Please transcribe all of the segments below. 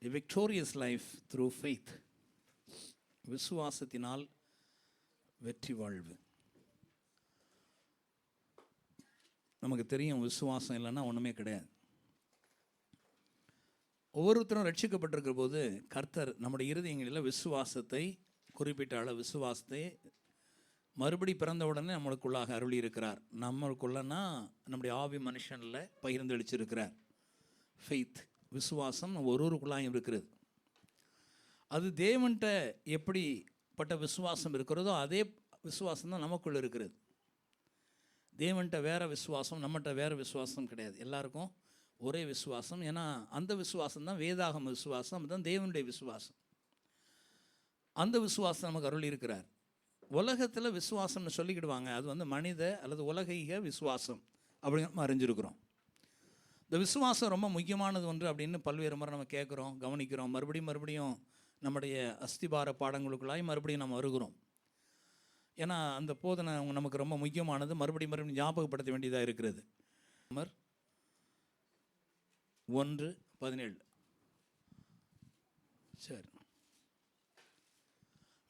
A victorious life through faith. விசுவாசத்தினால் வெற்றி வாழ்வு. நமக்கு தெரியும், விசுவாசம் இல்லைன்னா ஒன்றுமே கிடையாது. ஒவ்வொருத்தரும் ரட்சிக்கப்பட்டிருக்கிற போது கர்த்தர் நம்முடைய இருதயங்களில் விசுவாசத்தை, குறிப்பிட்ட அளவு விசுவாசத்தை மறுபடி பிறந்த உடனே நம்மளுக்குள்ளாக அருளி இருக்கிறார். நம்மளுக்குள்ளனா நம்முடைய ஆவி மனுஷனில் பகிர்ந்தளிச்சிருக்கிறார். ஃபெய்த், விசுவாசம் ஒருவருக்குள்ளாயும் இருக்கிறது. அது தேவன்கிட்ட எப்படிப்பட்ட விசுவாசம் இருக்கிறதோ அதே விசுவாசம் தான் நமக்குள்ளே இருக்கிறது. தேவன்கிட்ட வேறு விசுவாசம், நம்மகிட்ட வேறு விசுவாசம் கிடையாது. எல்லாருக்கும் ஒரே விசுவாசம். ஏன்னா அந்த விசுவாசம் தான் வேதாகம விசுவாசம், அதுதான் தேவனுடைய விசுவாசம். அந்த விசுவாசம் நமக்கு அருள் இருக்கிறார். உலகத்தில் விசுவாசம்னு சொல்லிக்கிடுவாங்க, அது வந்து மனித அல்லது உலகிக விசுவாசம் அப்படின்னு நம்ம அறிஞ்சிருக்கிறோம். இந்த விசுவாசம் ரொம்ப முக்கியமானது ஒன்று அப்படின்னு பல்வேறு முறை நம்ம கேட்குறோம், கவனிக்கிறோம். மறுபடியும் நம்முடைய அஸ்திபார பாடங்களுக்குள்ளாய் மறுபடியும் நம்ம வருகிறோம். ஏன்னா அந்த போதனை நமக்கு ரொம்ப முக்கியமானது, மறுபடியும் ஞாபகப்படுத்த வேண்டியதாக இருக்கிறது. 1:17. சரி,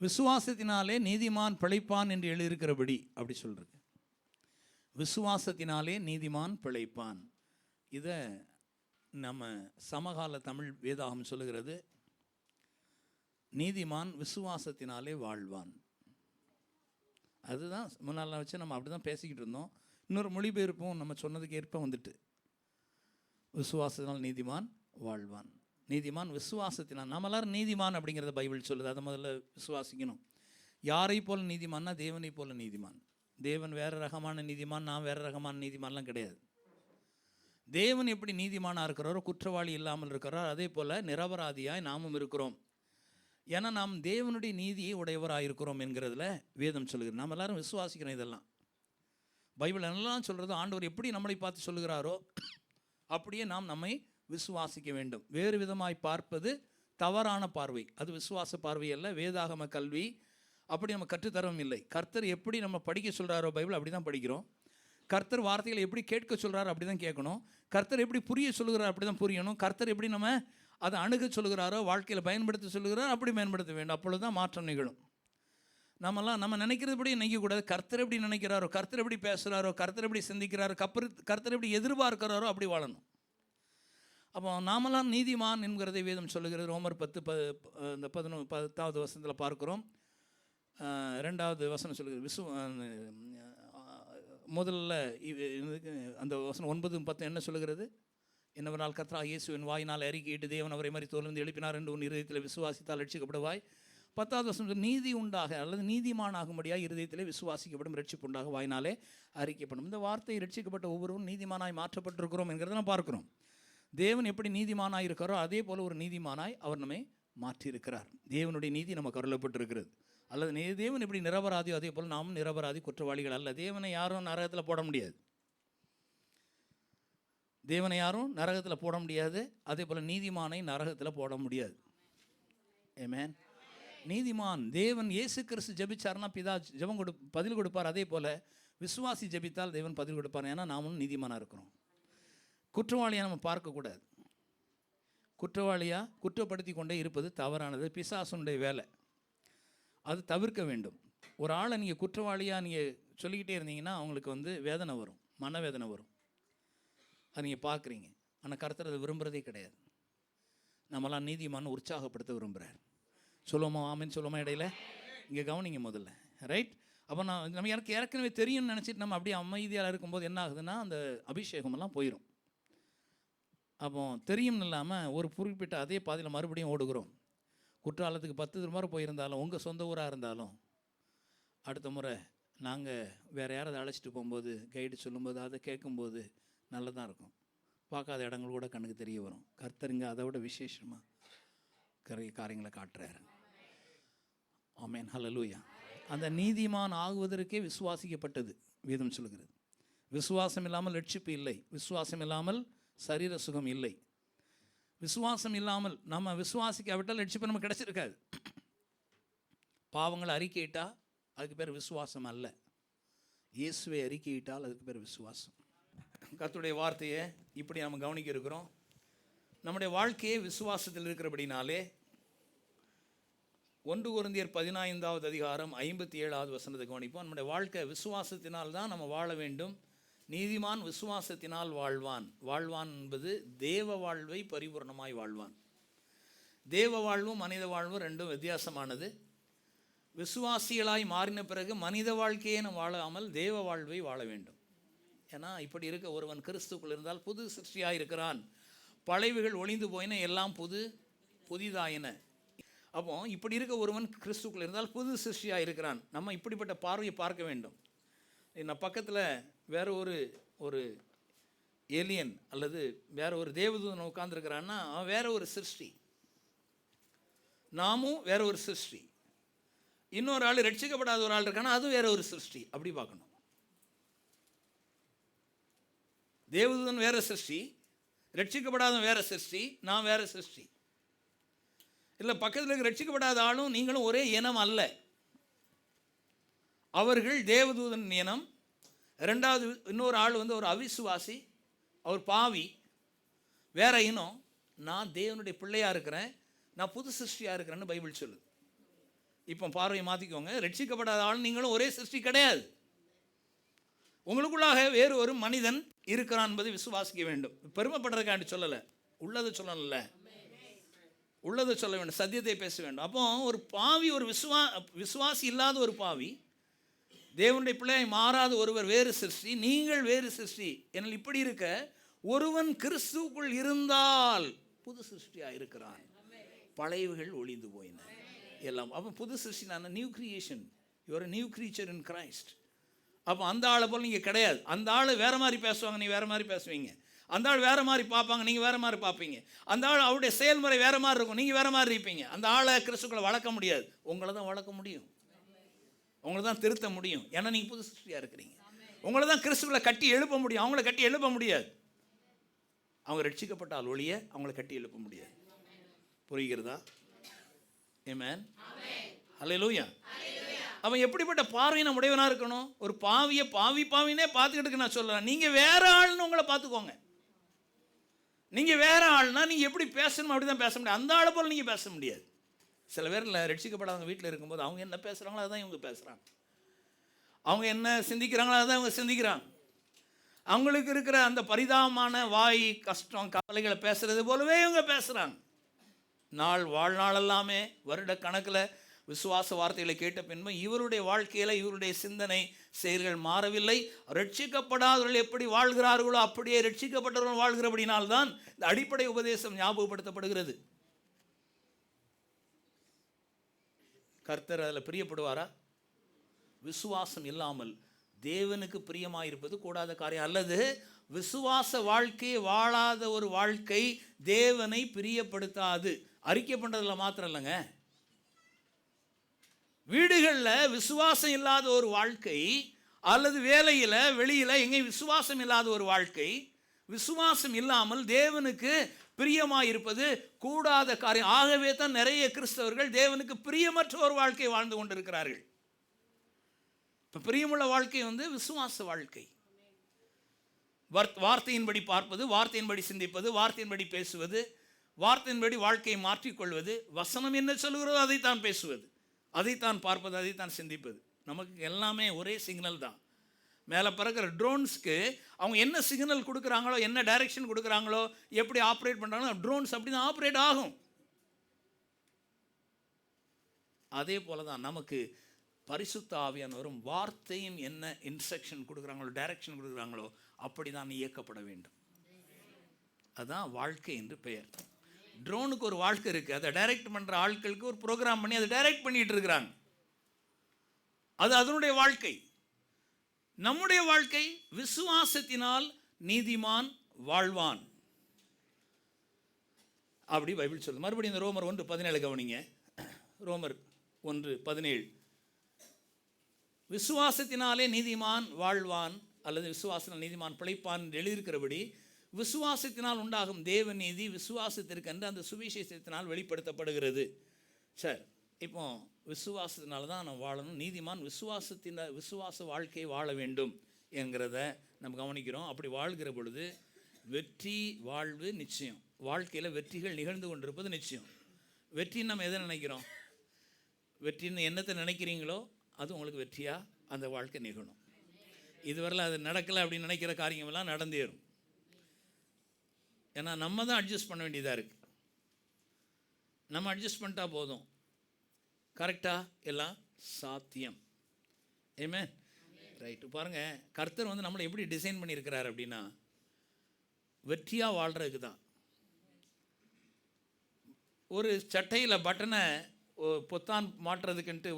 விசுவாசத்தினாலே நீதிமான் பிழைப்பான் என்று எழுதியிருக்கிறபடி அப்படி சொல்கிறது. விசுவாசத்தினாலே நீதிமான் பிழைப்பான். இதை நம்ம சமகால தமிழ் வேதாகம் சொல்லுகிறது, நீதிமான் விசுவாசத்தினாலே வாழ்வான். அதுதான் முன்னால் வச்சு நம்ம அப்படி தான் பேசிக்கிட்டு இருந்தோம். இன்னொரு மொழிபெயர்ப்பும் நம்ம சொன்னதுக்கு ஏற்ப வந்துட்டு, விசுவாசத்தினால் நீதிமான் வாழ்வான். நீதிமான் விசுவாசத்தினால். நம்ம எல்லாரும் நீதிமான் அப்படிங்கிறத பைபிள் சொல்லுது. அதை முதல்ல விசுவாசிக்கணும். யாரை போல் நீதிமான்னா தேவனை போல் நீதிமான். தேவன் வேறு ரகமான நீதிமான், நான் வேறு ரகமான நீதிமான்லாம் கிடையாது. தேவன் எப்படி நீதிமானாக இருக்கிறாரோ, குற்றவாளி இல்லாமல் இருக்கிறார், அதே போல் நிரபராதியாய் நாமும் இருக்கிறோம். ஏன்னா நாம் தேவனுடைய நீதியை உடையவராக இருக்கிறோம் என்கிறதுல வேதம் சொல்லுகிறது. நாம் எல்லாரும் விசுவாசிக்கிறோம். இதெல்லாம் பைபிள் எல்லாம் சொல்கிறது. ஆண்டவர் எப்படி நம்மளை பார்த்து சொல்லுகிறாரோ அப்படியே நாம் நம்மை விசுவாசிக்க வேண்டும். வேறு விதமாய் பார்ப்பது தவறான பார்வை. அது விசுவாச பார்வை அல்ல, வேதாகம கல்வி அப்படி நம்ம கற்றுத்தரவும் இல்லை. கர்த்தர் எப்படி நம்ம படிக்க சொல்கிறாரோ பைபிள் அப்படி தான் படிக்கிறோம். கர்த்தர் வார்த்தைகளை எப்படி கேட்க சொல்கிறார் அப்படி தான் கேட்கணும். கர்த்தர் எப்படி புரிய சொல்லுகிறார் அப்படி தான் புரியணும். கர்த்தர் எப்படி நம்ம அதை அணுக சொல்லுகிறாரோ, வாழ்க்கையில் பயன்படுத்த சொல்லுகிறாரோ அப்படி பயன்படுத்த வேண்டும். அப்பொழுது தான் மாற்றம் நிகழும். நம்ம நினைக்கிறதுபடி நினைக்கக்கூடாது. கர்த்தர் எப்படி நினைக்கிறாரோ, கர்த்தர் எப்படி பேசுகிறாரோ, கர்த்தர் எப்படி சிந்திக்கிறாரோ, கர்த்தர் எப்படி எதிர்பார்க்கிறாரோ அப்படி வாழணும். அப்போ நாமெல்லாம் நீதிமான் என்கிறதை வேதம் சொல்லுகிறது. ரோமர் 10:10 வசனத்தில் பார்க்குறோம். 2வது வசனம் சொல்லுகிறது. முதல்ல அந்த வசனம் 9:10 என்ன சொல்லுகிறது? என்னவென்றால் கர்த்தராகிய இயேசுவின் வாயினால் அறிக்கையிட்டு தேவன் அவரை மரித்தோரிலிருந்து எழுப்பினார் என்று உன் இருதயத்தில் விசுவாசித்தால் ரட்சிக்கப்படுவாய். 10வது வசனம் நீதி உண்டாக அல்லது நீதிமானாகும்படியாக இருதயத்திலே விசுவாசிக்கப்படும், ரட்சிப்பு உண்டாக வாயினாலே அறிக்கைப்படும். இந்த வார்த்தை ரட்சிக்கப்பட்ட ஒவ்வொருவரும் நீதிமானாய் மாற்றப்பட்டிருக்கிறோம் என்கிறத நான் பார்க்கிறோம். தேவன் எப்படி நீதிமானாய் இருக்கிறாரோ அதே போல் ஒரு நீதிமானாய் அவர் நம்மை மாற்றியிருக்கிறார். தேவனுடைய நீதி நமக்கு அருளப்பட்டிருக்கிறது. அல்லது தேவன் எப்படி நிரபராதியோ அதே போல் நாமும் நிரபராதி, குற்றவாளிகள் அல்ல. தேவனை யாரும் நரகத்தில் போட முடியாது. தேவனை யாரும் நரகத்தில் போட முடியாது. அதே போல் நீதிமானை நரகத்தில் போட முடியாது. ஆமென். நீதிமான் தேவன் இயேசு கிறிஸ்து ஜெபிச்சார்னா பிதா பதில் கொடுப்பார். அதே போல் விசுவாசி ஜெபித்தால் தேவன் பதில் கொடுப்பார். ஏன்னா நாமும் நீதிமானாக இருக்கிறோம். குற்றவாளியாக நம்ம பார்க்கக்கூடாது. குற்றவாளியாக குற்றப்படுத்தி கொண்டே இருப்பது தவறானது, பிசாசுனுடைய வேலை. அது தவிர்க்க வேண்டும். ஒரு ஆளை நீங்கள் குற்றவாளியாக நீங்கள் சொல்லிக்கிட்டே இருந்தீங்கன்னா அவங்களுக்கு வேதனை வரும், மனவேதனை வரும். அது நீங்கள் பார்க்குறீங்க. ஆனால் கர்த்தர் அதை விரும்புகிறதே கிடையாது. நம்மளாம் நீதிமான்னு உற்சாகப்படுத்த விரும்புகிறார். சொல்லுவோமா? ஆமின்னு சொல்லுவோமா? இடையில இங்கே கவனிங்க முதல்ல, ரைட்? அப்போ நம்ம எனக்கு ஏற்கனவே தெரியும்னு நினச்சிட்டு நம்ம அப்படியே அமைதியாக இருக்கும்போது என்ன ஆகுதுன்னா அந்த அபிஷேகமெல்லாம் போயிடும். அப்போ தெரியும்னு இல்லாமல் ஒரு குறிப்பிட்ட அதே பாதையில் மறுபடியும் ஓடுகிறோம். குற்றாலத்துக்கு 10 முறை போயிருந்தாலும், உங்கள் சொந்த ஊராக இருந்தாலும், அடுத்த முறை நாங்கள் வேறு யாராவது அழைச்சிட்டு போகும்போது கைடு சொல்லும்போது அதை கேட்கும்போது நல்லதாக இருக்கும். பார்க்காத இடங்கள் கூட கண்ணுக்கு தெரிய வரும். கர்த்தருங்க அதை விட விசேஷமாக காரியங்களை காட்டுறாரு. ஆமென், ஹல்லேலூயா. அந்த நீதிமான் ஆகுவதற்கே விசுவாசிக்கப்பட்டது வேதம் சொல்லுகிறது. விசுவாசம் இல்லாமல் ரட்சிப்பு இல்லை, விசுவாசம் இல்லாமல் சரீர சுகம் இல்லை. விசுவாசம் இல்லாமல் நம்ம விசுவாசிக்காவிட்டால் ரட்சிப்பு நமக்கு கிடைச்சிருக்காது. பாவங்களை அறிக்கையிட்டால் அதுக்கு பேர் விசுவாசம் அல்ல. இயேசுவை அறிக்கையிட்டால் அதுக்கு பேர் விசுவாசம். கர்த்தருடைய வார்த்தையை இப்படி நம்ம கவனிக்க இருக்கிறோம். நம்முடைய வாழ்க்கையே விசுவாசத்தில் இருக்கிறபடினாலே 1 கொரிந்தியர் 15வது அதிகாரம் 57வது வசனத்தை கவனிப்போம். நம்முடைய வாழ்க்கை விசுவாசத்தினால் தான் நம்ம வாழ வேண்டும். நீதிமான் விசுவாசத்தினால் வாழ்வான். வாழ்வான் என்பது தேவ வாழ்வை பரிபூர்ணமாய் வாழ்வான். தேவ வாழ்வும் மனித வாழ்வும் ரெண்டும் வித்தியாசமானது. விசுவாசிகளாய் மாறின பிறகு மனித வாழ்க்கையே நம்ம வாழாமல் தேவ வாழ்வை வாழ வேண்டும். ஏன்னா இப்படி இருக்க ஒருவன் கிறிஸ்துக்குள் இருந்தால் புது சிருஷ்டியாக இருக்கிறான். பழைவுகள் ஒளிந்து போயின, எல்லாம் புதிதாயின. அப்போ இப்படி இருக்க ஒருவன் கிறிஸ்துக்குள் இருந்தால் புது சிருஷ்டியாக இருக்கிறான். நம்ம இப்படிப்பட்ட பார்வையை பார்க்க வேண்டும். என்ன பக்கத்தில் வேற ஒரு ஏலியன் அல்லது வேற ஒரு தேவதூதன் உட்கார்ந்துருக்கிறான்னா அவன் வேற ஒரு சிருஷ்டி, நாமும் வேற ஒரு சிருஷ்டி. இன்னொரு ஆள் ரட்சிக்கப்படாத ஒரு ஆள் இருக்கானா அதுவும் வேற ஒரு சிருஷ்டி. அப்படி பார்க்கணும். தேவதூதன் வேற சிருஷ்டி, ரட்சிக்கப்படாத வேற சிருஷ்டி, நான் வேற சிருஷ்டி. இல்லை பக்கத்தில் இருக்க ரட்சிக்கப்படாத ஆளும் நீங்களும் ஒரே இனம் அல்ல. அவர்கள் தேவதூதன் இனம். ரெண்டாவது இன்னொரு ஆள் ஒரு அவிசுவாசி, அவர் பாவி, வேற இனம். நான் தேவனுடைய பிள்ளையாக இருக்கிறேன், நான் புது சிருஷ்டியாக இருக்கிறேன்னு பைபிள் சொல்லுது. இப்போ பார்வையை மாற்றிக்கோங்க. ரட்சிக்கப்படாத ஆள் நீங்களும் ஒரே சிருஷ்டி கிடையாது. உங்களுக்குள்ளாக வேறு ஒரு மனிதன் இருக்கிறான் என்பதை விசுவாசிக்க வேண்டும். பெருமைப்படுறதுக்காண்டி சொல்லலை, உள்ளதை சொல்லல, உள்ளதை சொல்ல வேண்டும், சத்தியத்தை பேச வேண்டும். அப்போ ஒரு பாவி, ஒரு விசுவாசி இல்லாத ஒரு பாவி, தேவனுடைய பிள்ளையை மாறாத ஒருவர் வேறு சிருஷ்டி, நீங்கள் வேறு சிருஷ்டி. என்னால் இப்படி இருக்க ஒருவன் கிறிஸ்துவுக்குள் இருந்தால் புது சிருஷ்டியாக இருக்கிறான். பழையவைகள் ஒளிந்து போயின எல்லாம். அப்போ புது சிருஷ்டி, நான் new creation, you are new creature in Christ. அப்போ அந்த ஆளை போல் நீங்கள் கிடையாது. அந்த ஆள் வேறு மாதிரி பேசுவாங்க, நீ வேறு மாதிரி பேசுவீங்க. அந்த ஆள் வேறு மாதிரி பார்ப்பாங்க, நீங்கள் வேறு மாதிரி பார்ப்பீங்க. அந்த ஆள் அவருடைய செயல்முறை வேறு மாதிரி இருக்கும், நீங்கள் வேறு மாதிரி இருப்பீங்க. அந்த ஆளை கிறிஸ்துக்குள்ள வளர்க்க முடியாது. உங்களை தான் வளர்க்க முடியும், உங்களை தான் திருத்த முடியும். ஏன்னா நீங்கள் புது சிருஷ்டியாக இருக்கிறீங்க. உங்களை தான் கிறிஸ்துக்குள்ள கட்டி எழுப்ப முடியும், அவங்கள கட்டி எழுப்ப முடியாது. அவங்க ரட்சிக்கப்பட்டால் ஒழிய அவங்கள கட்டி எழுப்ப முடியாது. புரிகிறதா? ஆமென், ஹல்லேலூயா. அவன் எப்படிப்பட்ட பார்வை நம்ம உடையவனாக இருக்கணும்? ஒரு பாவியை பாவினே பார்த்துக்கிட்டு நான் சொல்கிறேன். நீங்கள் வேற ஆள்னு உங்களை பார்த்துக்கோங்க. நீங்கள் வேற ஆள்னா நீங்கள் எப்படி பேசணும் அப்படி தான் பேச முடியும். அந்த ஆளை போல் நீங்கள் பேச முடியாது. சில பேரில் ரட்சிக்கப்படாதவங்க வீட்டில் இருக்கும்போது அவங்க என்ன பேசுகிறாங்களோ அதுதான் இவங்க பேசுகிறாங்க. அவங்க என்ன சிந்திக்கிறாங்களோ அதுதான் இவங்க சிந்திக்கிறாங்க. அவங்களுக்கு இருக்கிற அந்த பரிதாபமான வாய், கஷ்டம், கவலைகளை பேசுகிறது போலவே இவங்க பேசுகிறாங்க. வாழ்நாள் எல்லாமே வருட கணக்கில் விசுவாச வார்த்தைகளை கேட்ட பின்பு இவருடைய வாழ்க்கையில் இவருடைய சிந்தனை செயல்கள் மாறவில்லை. ரட்சிக்கப்படாதவர்கள் எப்படி வாழ்கிறார்களோ அப்படியே ரட்சிக்கப்பட்டவர்கள் வாழ்கிறபடினால்தான் இந்த அடிப்படை உபதேசம் ஞாபகப்படுத்தப்படுகிறது. கர்த்தர் அதில் பிரியப்படுவாரா? விசுவாசம் இல்லாமல் தேவனுக்கு பிரியமாயிருப்பது கூடாத காரியம். அல்லது விசுவாச வாழ்க்கையை வாழாத ஒரு வாழ்க்கை தேவனை பிரியப்படுத்தாது. அறிக்கை பண்ணுறதுல மாத்திரம் இல்லைங்க, வீடுகளில் விசுவாசம் இல்லாத ஒரு வாழ்க்கை, அல்லது வேலையில் வெளியில் எங்கே விசுவாசம் இல்லாத ஒரு வாழ்க்கை, விசுவாசம் இல்லாமல் தேவனுக்கு பிரியமாக இருப்பது கூடாத காரியம். ஆகவே தான் நிறைய கிறிஸ்தவர்கள் தேவனுக்கு பிரியமற்ற ஒரு வாழ்க்கை வாழ்ந்து கொண்டிருக்கிறார்கள். இப்போ பிரியமுள்ள வாழ்க்கை விசுவாச வாழ்க்கை. வார்த்தையின்படி பார்ப்பது, வார்த்தையின்படி சிந்திப்பது, வார்த்தையின்படி பேசுவது, வார்த்தையின்படி வாழ்க்கையை மாற்றிக்கொள்வது, வசனம் என்ன சொல்கிறதோ அதைத்தான் பேசுவது, அதைத்தான் பார்ப்பது, அதைத்தான் சிந்திப்பது. நமக்கு எல்லாமே ஒரே சிக்னல் தான். மேலே பறக்கிற ட்ரோன்ஸ்க்கு அவங்க என்ன சிக்னல் கொடுக்குறாங்களோ, என்ன டைரெக்ஷன் கொடுக்குறாங்களோ, எப்படி ஆப்ரேட் பண்ணுறாங்களோ ட்ரோன்ஸ் அப்படி தான் ஆப்ரேட் ஆகும். அதே போல தான் நமக்கு பரிசுத்த ஆவியானவரும் வார்த்தையும் என்ன இன்ஸ்ட்ரக்ஷன் கொடுக்குறாங்களோ, டைரக்ஷன் கொடுக்குறாங்களோ அப்படி தான் இயக்கப்பட வேண்டும். அதுதான் வாழ்க்கை என்று பெயர். ட்ரோனுக்கு ஒரு வாழ்க்கை இருக்குது, அதை டைரக்ட் பண்ணுற ஆட்களுக்கு ஒரு ப்ரோக்ராம் பண்ணி அதை டைரக்ட் பண்ணிகிட்டு இருக்கிறாங்க. அது அதனுடைய வாழ்க்கை. நம்முடைய வாழ்க்கை விசுவாசத்தினால் நீதிமான் வாழ்வான், அப்படி பைபிள் சொல்லுது. மறுபடியும் இந்த ரோமர் 1:17 கவனிங்க. ரோமர் 1:17, விசுவாசத்தினாலே நீதிமான் வாழ்வான் அல்லது விசுவாசத்தினால் நீதிமான் பிழைப்பான் எழுதியிருக்கிறபடி விசுவாசத்தினால் உண்டாகும் தேவ நீதி விசுவாசத்திற்கென்று அந்த சுவிசேஷத்தினால் வெளிப்படுத்தப்படுகிறது. சரி, இப்போ விசுவாசத்தினால தான் நம்ம வாழணும். நீதிமான் விசுவாச வாழ்க்கையை வாழ வேண்டும் என்கிறத நம்ம கவனிக்கிறோம். அப்படி வாழ்கிற பொழுது வெற்றி வாழ்வு நிச்சயம். வாழ்க்கையில் வெற்றிகள் நிகழ்ந்து கொண்டிருப்பது நிச்சயம். வெற்றின்னு நம்ம எதை நினைக்கிறோம்? வெற்றின்னு என்னத்தை நினைக்கிறீங்களோ அது உங்களுக்கு வெற்றியாக அந்த வாழ்க்கை நிகழும். இதுவரையில் அது நடக்கலை அப்படின்னு நினைக்கிற காரியமெல்லாம் நடந்தேறும். ஏன்னா நம்ம தான் அட்ஜஸ்ட் பண்ண வேண்டியதாக இருக்குது. நம்ம அட்ஜஸ்ட் பண்ணிட்டா போதும், கரெக்டாக எல்லாம் சாத்தியம். ஆமென். ரைட்டு. பாருங்கள், கர்த்தர் வந்து நம்மளை எப்படி டிசைன் பண்ணியிருக்கிறார் அப்படின்னா வெற்றியாக வாழ்கிறதுக்கு தான். ஒரு சட்டையில் பட்டனை பொத்தான் மாட்டுறதுக்குன்ட்டு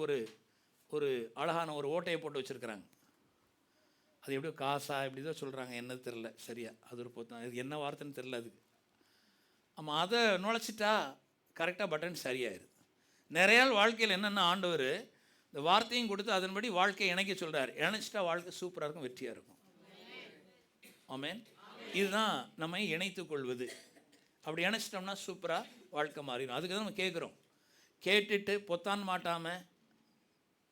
ஒரு அழகான ஒரு ஓட்டையை போட்டு வச்சுருக்குறாங்க. அது எப்படியோ காசா இப்படி தான் சொல்கிறாங்க, என்ன தெரில சரியா. அது ஒரு பொத்தான், அது என்ன வார்த்தைன்னு தெரில அதுக்கு. ஆமாம், அதை நுழைச்சிட்டா கரெக்டாக பட்டன் சரியாயிருது. நிறைய வாழ்க்கையில் என்னென்ன ஆண்டவர் இந்த வார்த்தையும் கொடுத்து அதன்படி வாழ்க்கையை இணைக்க சொல்கிறார். இணைச்சிட்டா வாழ்க்கை சூப்பராக இருக்கும், வெற்றியாக இருக்கும். ஆமென். இதுதான் நம்மை இணைத்து கொள்வது. அப்படி இணைச்சிட்டோம்னா சூப்பராக வாழ்க்கை மாறிடும். அதுக்கு தான் நம்ம கேட்குறோம். கேட்டுட்டு பொத்தான் மாட்டாமல்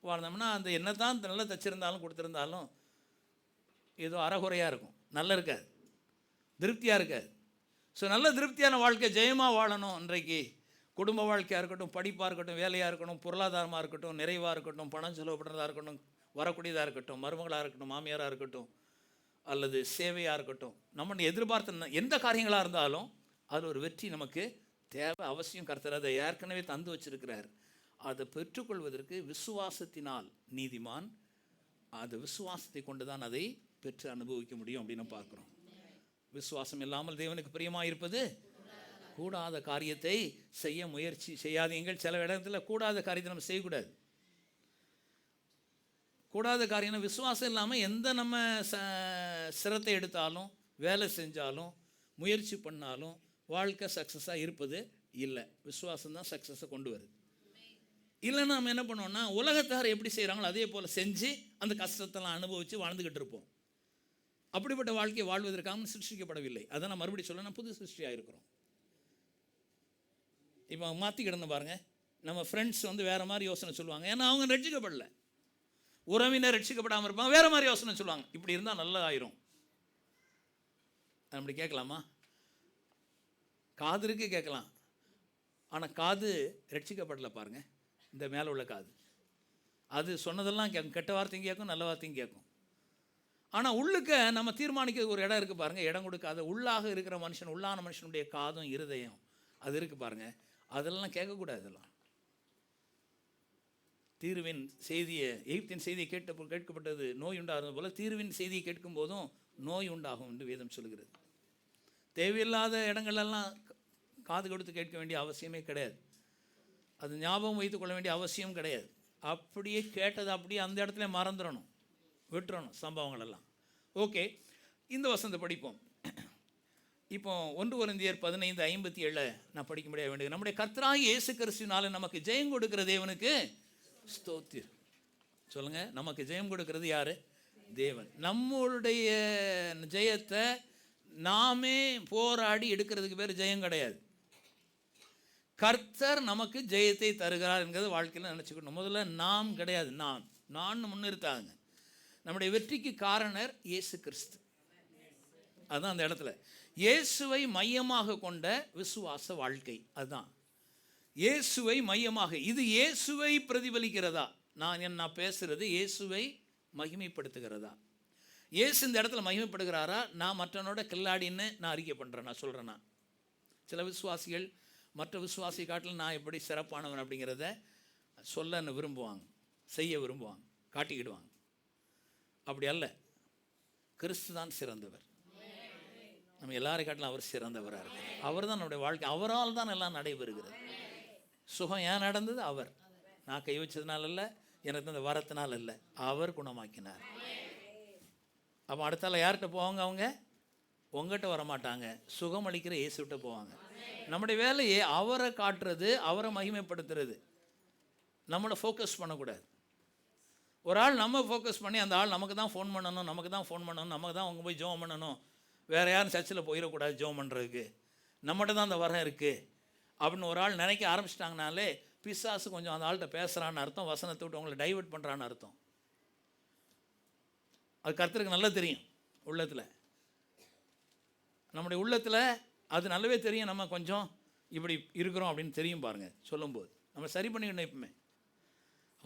வாழ்ந்தோம்னா அந்த என்ன தான் நல்லா தச்சிருந்தாலும் கொடுத்துருந்தாலும் ஏதோ அறகுறையாக இருக்கும், நல்லா இருக்காது, திருப்தியாக இருக்காது. ஸோ நல்ல திருப்தியான வாழ்க்கை ஜெயமாக வாழணும். இன்றைக்கு குடும்ப வாழ்க்கையாக இருக்கட்டும், படிப்பாக இருக்கட்டும், வேலையாக இருக்கட்டும், பொருளாதாரமாக இருக்கட்டும், நிறைவாக இருக்கட்டும், பணம் செலவு பண்ணுறதா இருக்கட்டும், வரக்கூடியதாக இருக்கட்டும், மருமகளாக இருக்கட்டும், மாமியாராக இருக்கட்டும், அல்லது சேவையாக இருக்கட்டும், நம்ம எதிர்பார்த்த எந்த காரியங்களாக இருந்தாலும் அது ஒரு வெற்றி நமக்கு தேவை, அவசியம். கர்த்தர் அதை ஏற்கனவே தந்து வச்சிருக்கிறார். அதை பெற்றுக்கொள்வதற்கு விசுவாசத்தினால் நீதிமான் அது விசுவாசத்தை கொண்டு தான் அதை பெற்று அனுபவிக்க முடியும் அப்படின்னு பார்க்குறோம். விசுவாசம் இல்லாமல் தேவனுக்கு பிரியமாக இருப்பது கூடாத காரியத்தை செய்ய முயற்சி செய்யாதீங்கள். சில இடத்துல கூடாத காரியத்தை நம்ம செய்யக்கூடாது. கூடாத காரியம் விசுவாசம் இல்லாமல் எந்த நம்ம சிரத்தை எடுத்தாலும் வேலை செஞ்சாலும் முயற்சி பண்ணாலும் வாழ்க்கை சக்ஸஸாக இருப்பது இல்லை. விசுவாசம் தான் சக்ஸஸை கொண்டு வருது. இல்லைன்னா நம்ம என்ன பண்ணுவோம்னா உலகத்தார் எப்படி செய்கிறாங்களோ அதே போல் செஞ்சு அந்த கஷ்டத்தெல்லாம் அனுபவித்து வாழ்ந்துக்கிட்டு இருப்போம். அப்படிப்பட்ட வாழ்க்கையை வாழ்வதற்காக சிருஷ்டிக்கப்படவில்லை. அதை நான் மறுபடியும் சொல்ல, நான் புது சிருஷ்டியாக இருக்கிறோம். இப்போ மாற்றிக்கிடணும் பாருங்கள். நம்ம ஃப்ரெண்ட்ஸ் வந்து வேறு மாதிரி யோசனை சொல்லுவாங்க, ஏன்னா அவங்க ரட்சிக்கப்படலை. உறவினர் ரட்சிக்கப்படாமல் இருப்பாங்க, வேறு மாதிரி யோசனை சொல்லுவாங்க. இப்படி இருந்தால் நல்லா ஆயிரும். அப்படி கேட்கலாமா? காது இருக்கு கேட்கலாம், ஆனால் காது ரட்சிக்கப்படலை பாருங்கள். இந்த மேலே உள்ள காது அது சொன்னதெல்லாம் கேட்கும், கெட்ட வார்த்தையும் கேட்கும், நல்ல வார்த்தையும் கேட்கும். ஆனால் உள்ளுக்க நம்ம தீர்மானிக்க ஒரு இடம் இருக்குது பாருங்கள். இடம் கொடுக்காத உள்ளாக இருக்கிற மனுஷன், உள்ளான மனுஷனுடைய காதும் இருதயம் அது இருக்குது பாருங்கள். அதெல்லாம் கேட்கக்கூடாது. இதெல்லாம் தீர்வின் செய்தியை, எகிப்தின் செய்தியை கேட்கப்பட்டது நோய் உண்டாகிறது போல தீர்வின் செய்தியை கேட்கும் போதும் நோய் உண்டாகும் என்று வேதம் சொல்கிறது. தேவையில்லாத இடங்களெல்லாம் காது கொடுத்து கேட்க வேண்டிய அவசியமே கிடையாது. அது ஞாபகம் வைத்து கொள்ள வேண்டிய அவசியம் கிடையாது. அப்படியே கேட்டது அப்படியே அந்த இடத்துல மறந்துடணும், விட்டுறணும் சம்பவங்கள் எல்லாம். ஓகே, இந்த வசனத்தை படிப்போம். இப்போ 1 கொரிந்தியர் 15:57 நான் படிக்கும்படியாக வேண்டியது. நம்முடைய கர்த்தராகிய இயேசு கிறிஸ்துவினால நமக்கு ஜெயம் கொடுக்கிற தேவனுக்கு ஸ்தோத்திரம். சொல்லுங்கள், நமக்கு ஜெயம் கொடுக்கிறது யார்? தேவன். நம்மளுடைய ஜெயத்தை நாமே போராடி எடுக்கிறதுக்கு பேர் ஜெயம் கிடையாது. கர்த்தர் நமக்கு ஜெயத்தை தருகிறார் என்கிறது வாழ்க்கையில் நினச்சிக்கணும். முதல்ல நாம் கிடையாது, நான் முன்னிறுத்தாங்க. நம்முடைய வெற்றிக்கு காரணர் இயேசு கிறிஸ்து. அதுதான் அந்த இடத்துல இயேசுவை மையமாக கொண்ட விசுவாச வாழ்க்கை. அதுதான் இயேசுவை மையமாக. இது இயேசுவை பிரதிபலிக்கிறதா? நான் பேசுகிறது இயேசுவை மகிமைப்படுத்துகிறதா? இயேசு இந்த இடத்துல மகிமைப்படுகிறாரா? நான் மற்றவனோட கில்லாடின்னு நான் அறிக்கை பண்ணுறேன், நான் சொல்கிறேன்னா. சில விசுவாசிகள் மற்ற விசுவாசி காட்டில் நான் எப்படி சிறப்பானவன் அப்படிங்கிறத சொல்ல விரும்புவாங்க, செய்ய விரும்புவாங்க, காட்டிக்கிடுவாங்க. அப்படி அல்ல, கிறிஸ்து தான் சிறந்தவர். நம்ம எல்லாரை காட்டிலும் அவர் சிறந்தவராக இருக்கார். அவர் தான் நம்முடைய வாழ்க்கை, அவரால் தான் எல்லாம் நடைபெறுகிறது. சுகம் ஏன் நடந்தது? அவர். நான் கை வச்சதுனால இல்லை, எனக்கு அந்த வரத்தினால் இல்லை, அவர் குணமாக்கினார். அப்போ அடுத்தால யார்கிட்ட போவாங்க? அவங்க உங்கள்கிட்ட வரமாட்டாங்க, சுகம் அளிக்கிற இயேசுகிட்ட போவாங்க. நம்முடைய வேலையை அவரை காட்டுறது, அவரை மகிமைப்படுத்துறது. நம்மளை ஃபோக்கஸ் பண்ணக்கூடாது. ஒரு ஆள் நம்ம ஃபோக்கஸ் பண்ணி அந்த ஆள் நமக்கு தான் ஃபோன் பண்ணணும், நமக்கு தான் அவங்க போய் ஜெபம் பண்ணணும், வேறு யாரும் சர்ச்சில் போயிடக்கூடாது ஜெபம் பண்ணுறதுக்கு, நம்மகிட்ட தான் அந்த வரம் இருக்குது அப்படின்னு ஒரு ஆள் நினைக்க ஆரம்பிச்சிட்டாங்கனாலே பிசாசு கொஞ்சம் அந்த ஆள்கிட்ட பேசுகிறான்னு அர்த்தம், வசனத்தை விட்டு அவங்களை டைவர்ட் பண்ணுறான்னு அர்த்தம். அது கர்த்தருக்கு நல்லா தெரியும். உள்ளத்தில், நம்முடைய உள்ளத்தில் அது நல்லாவே தெரியும். நம்ம கொஞ்சம் இப்படி இருக்கிறோம் அப்படின்னு தெரியும் பாருங்கள். சொல்லும்போது நம்ம சரி பண்ணிக்கணும். எப்பவுமே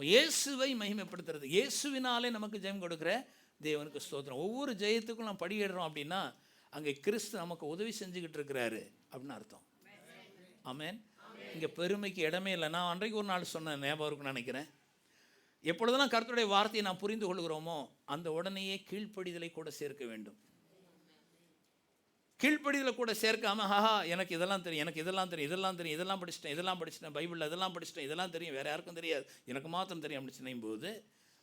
இயேசுவை மகிமைப்படுத்துறது, இயேசுவினாலே நமக்கு ஜெயம் கொடுக்குற தேவனுக்கு ஸ்தோத்திரம். ஒவ்வொரு ஜெயத்துக்கும் நம்ம படியிடுறோம் அப்படின்னா அங்கே கிறிஸ்து நமக்கு உதவி செஞ்சுக்கிட்டு இருக்கிறாரு அப்படின்னு அர்த்தம். ஆமென். இங்கே பெருமைக்கு இடமே இல்லை. நான் அன்றைக்கு ஒரு நாள் சொன்ன ஞாபகம் இருக்குன்னு நினைக்கிறேன். எப்பொழுதெல்லாம் கர்த்தருடைய வார்த்தையை நாம் புரிந்து கொள்கிறோமோ அந்த உடனேயே கீழ்ப்படிதலை கூட சேர்க்க வேண்டும். கீழ்ப்படிதலை கூட சேர்க்காம எனக்கு இதெல்லாம் தெரியும், எனக்கு இதெல்லாம் தெரியும், இதெல்லாம் படிச்சிட்டேன், பைபிளில் இதெல்லாம் படிச்சிட்டேன், இதெல்லாம் தெரியும், வேறு யாருக்கும் தெரியாது, எனக்கு மாத்திரம் தெரியும் அப்படின்னு சொல்லும் போது